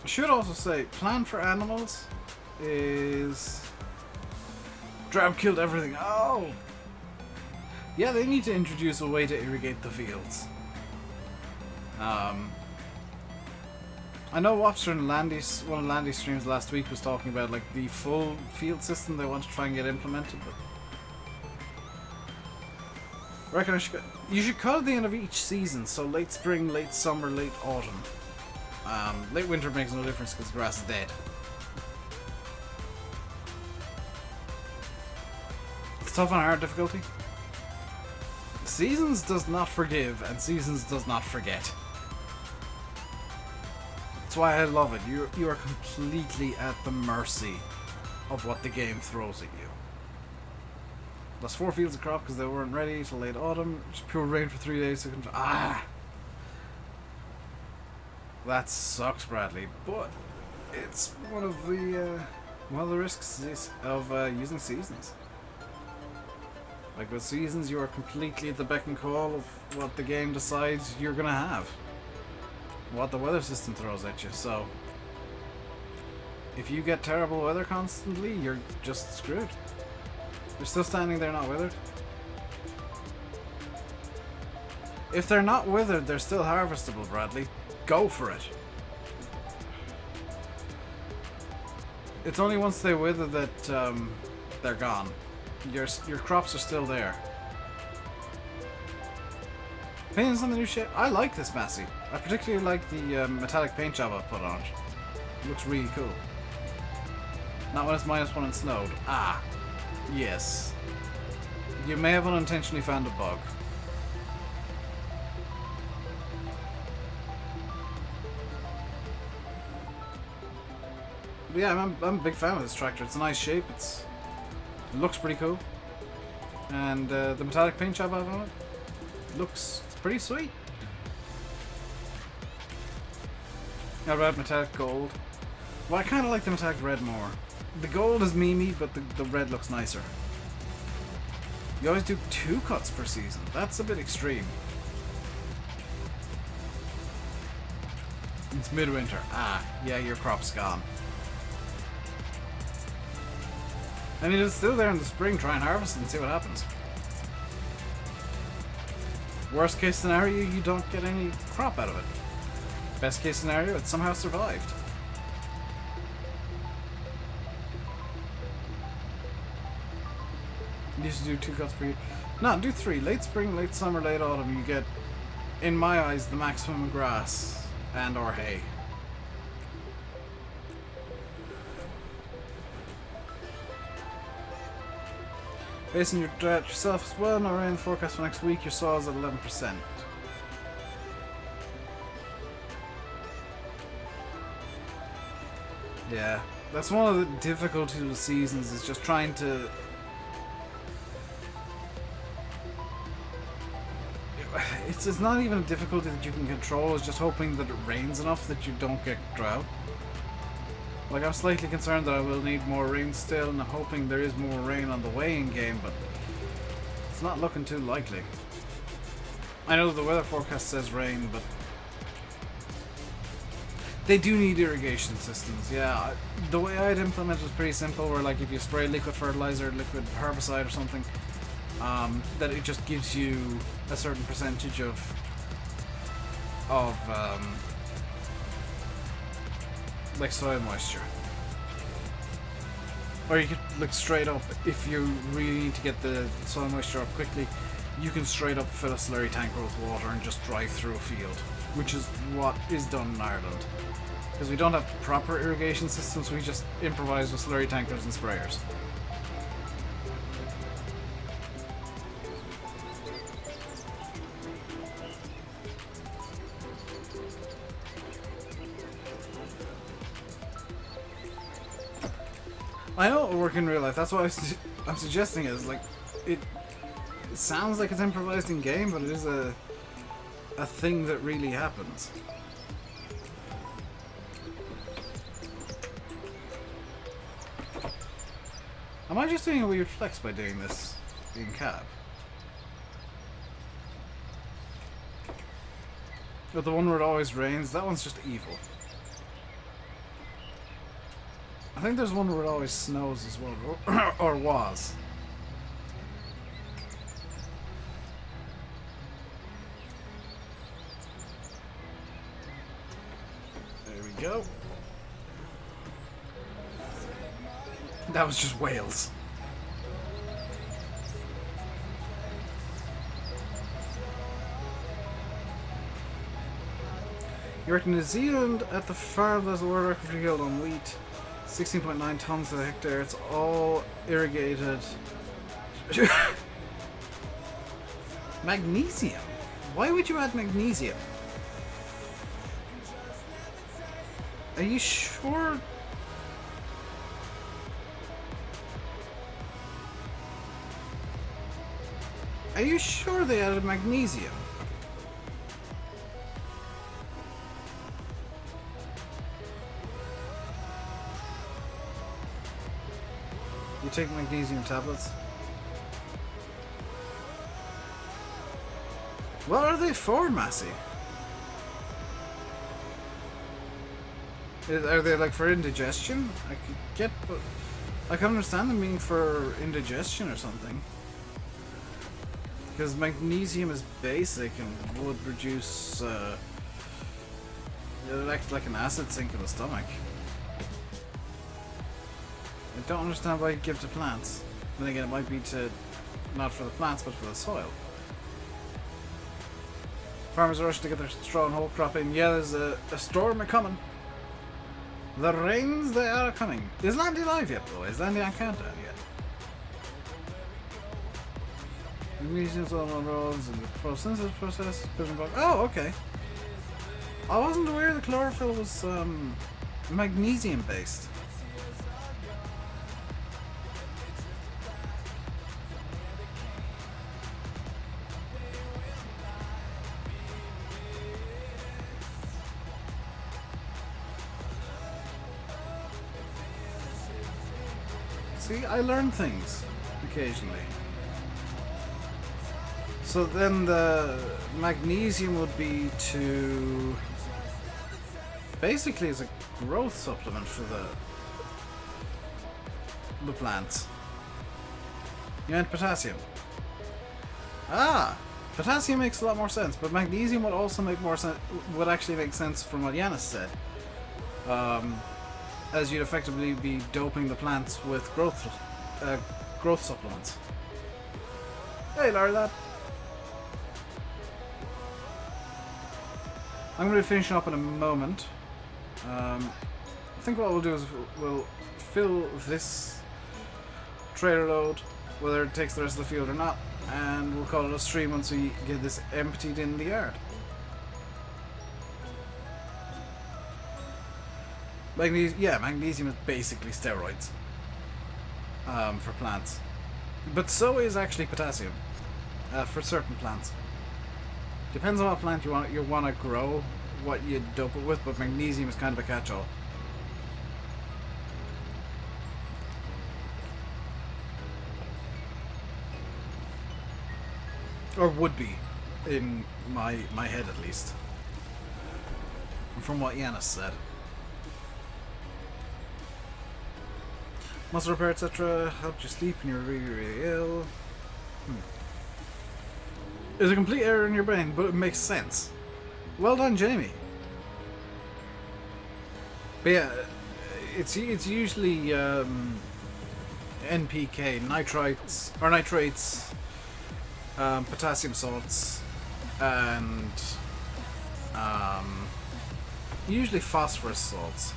I should also say, plan for animals is drought killed everything. Oh! Yeah, they need to introduce a way to irrigate the fields. I know Wopster and Landy's, one of Landy's streams last week was talking about like the full field system they want to try and get implemented, but I reckon you should cut at the end of each season, so late spring, late summer, late autumn. Late winter makes no difference because the grass is dead. It's tough on hard difficulty. Seasons does not forgive, and Seasons does not forget. That's why I love it. You are completely at the mercy of what the game throws at you. Lost 4 fields of crop because they weren't ready till late autumn. Just pure rain for 3 days. That sucks, Bradley. But it's one of the risks of using Seasons. Like with Seasons, you are completely at the beck and call of what the game decides you're gonna have. What the weather system throws at you, so if you get terrible weather constantly, you're just screwed. They're still standing there not withered. If they're not withered, they're still harvestable, Bradley. Go for it. It's only once they wither that they're gone. Your crops are still there. Opinions on the new shape? I like this Massey. I particularly like the metallic paint job I put on it. It looks really cool. Not when it's -1 and snowed. Ah, yes. You may have unintentionally found a bug. But yeah, I'm a big fan of this tractor. It's a nice shape. It looks pretty cool. And the metallic paint job I've on it looks pretty sweet. How about metallic gold? Well, I kind of like the metallic red more. The gold is memey, but the red looks nicer. You always do 2 cuts per season. That's a bit extreme. It's midwinter. Ah, yeah, your crop's gone. I mean, it's still there in the spring. Try and harvest it and see what happens. Worst case scenario, you don't get any crop out of it. Best case scenario, it somehow survived. You used to do 2 cuts per year. No, do 3. Late spring, late summer, late autumn. You get, in my eyes, the maximum grass and or hay. Based on your drought yourself as well, no rain forecast for next week, your soil is at 11%. Yeah, that's one of the difficulties with Seasons, is just trying to... It's not even a difficulty that you can control, it's just hoping that it rains enough that you don't get drought. Like, I'm slightly concerned that I will need more rain still, and I'm hoping there is more rain on the way in game, but it's not looking too likely. I know the weather forecast says rain, but they do need irrigation systems. Yeah, the way I'd implement it is pretty simple, where like if you spray liquid fertilizer, liquid herbicide or something, that it just gives you a certain percentage of of like soil moisture. Or you could look straight up, if you really need to get the soil moisture up quickly, you can straight up fill a slurry tanker with water and just drive through a field, which is what is done in Ireland. Because we don't have proper irrigation systems, we just improvise with slurry tankers and sprayers. I know it will work in real life, that's why I'm suggesting it. Is like, it sounds like it's improvised in game, but it is a thing that really happens. Am I just doing a weird flex by doing this in cab? But the one where it always rains, that one's just evil. I think there's one where it always snows as well, or was. There we go. That was just Wales. You're at New Zealand at the farm. There's a world record yield on wheat. 16.9 tons a hectare. It's all irrigated. Magnesium? Why would you add magnesium? Are you sure? Are you sure they added magnesium? You take magnesium tablets? What are they for, Massey? Are they like for indigestion? I could get, but I can understand them being for indigestion or something. Because magnesium is basic and would reduce. It acts like an acid sink in the stomach. I don't understand why you give to plants. Then again, it might be to not for the plants, but for the soil. Farmers are rushing to get their straw and whole crop in. Yeah, there's a storm coming. The rains, they are coming. Is Landy live yet, though? Is Landy on countdown yet? Magnesium's on roads and the photosynthesis process. Oh, okay. I wasn't aware the chlorophyll was magnesium based. See, I learn things occasionally. So then the magnesium would be to basically as a growth supplement for the plants. You meant potassium. Ah, potassium makes a lot more sense, but magnesium would also make more sense. Would actually make sense from what Yanis said. As you'd effectively be doping the plants with growth supplements. Hey, Larry, lad. I'm going to be finishing up in a moment. I think what we'll do is we'll fill this trailer load, whether it takes the rest of the field or not, and we'll call it a stream once we get this emptied in the yard. Magnesium is basically steroids for plants, but so is actually potassium for certain plants. Depends on what plant you want to grow, what you dope it with, but magnesium is kind of a catch-all. Or would be, in my head at least, from what Yanis said. Muscle repair, etc. Helped you sleep when you're really, really ill. There's a complete error in your brain, but it makes sense. Well done, Jamie. But yeah, it's usually NPK, nitrites, or nitrates, potassium salts, and usually phosphorus salts.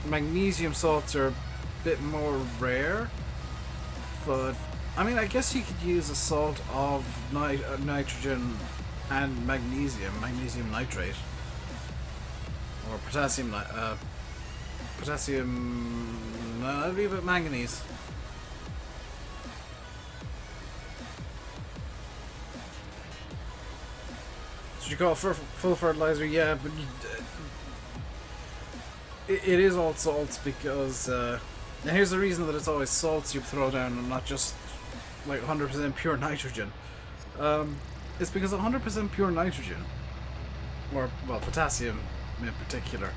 Magnesium salts are a bit more rare, but I mean, I guess you could use a salt of nitrogen and magnesium nitrate, or potassium. I'd leave it manganese. So you call it full fertilizer, yeah, but it is all salts because. And here's the reason that it's always salts you throw down and not just like 100% pure nitrogen. It's because 100% pure nitrogen, or well, potassium in particular,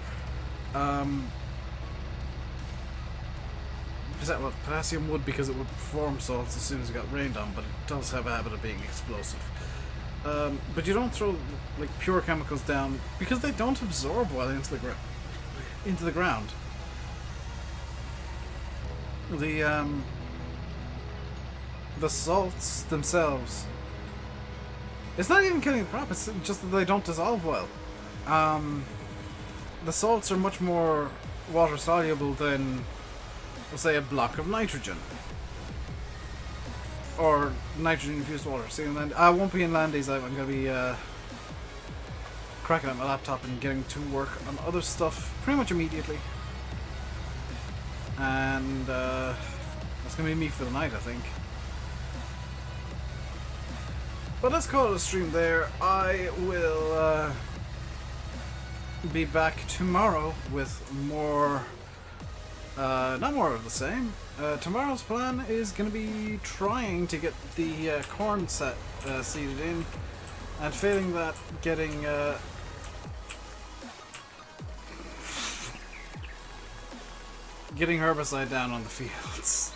potassium would, because it would form salts as soon as it got rained on, but it does have a habit of being explosive. But you don't throw like pure chemicals down because they don't absorb well into the ground. The salts themselves, it's not even killing the crop, it's just that they don't dissolve well. The salts are much more water soluble than, let's say, a block of nitrogen or nitrogen infused water. See, I won't be in Landy's. I'm going to be cracking up my laptop and getting to work on other stuff pretty much immediately. And that's going to be me for the night, I think. But let's call it a stream there. I will be back tomorrow with more, not more of the same. Tomorrow's plan is going to be trying to get the corn set seeded in, and failing that, getting herbicide down on the fields.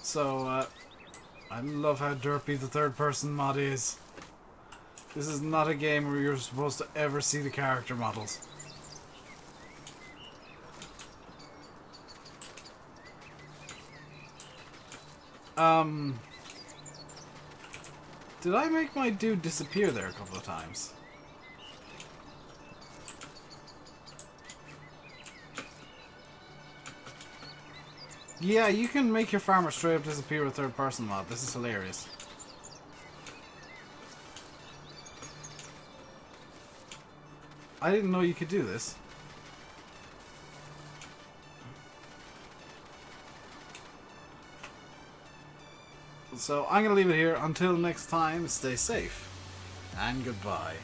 So, I love how derpy the third person mod is. This is not a game where you're supposed to ever see the character models. Did I make my dude disappear there a couple of times? Yeah, you can make your farmer straight up disappear with third person mod. This is hilarious. I didn't know you could do this. So I'm going to leave it here. Until next time, stay safe. And goodbye.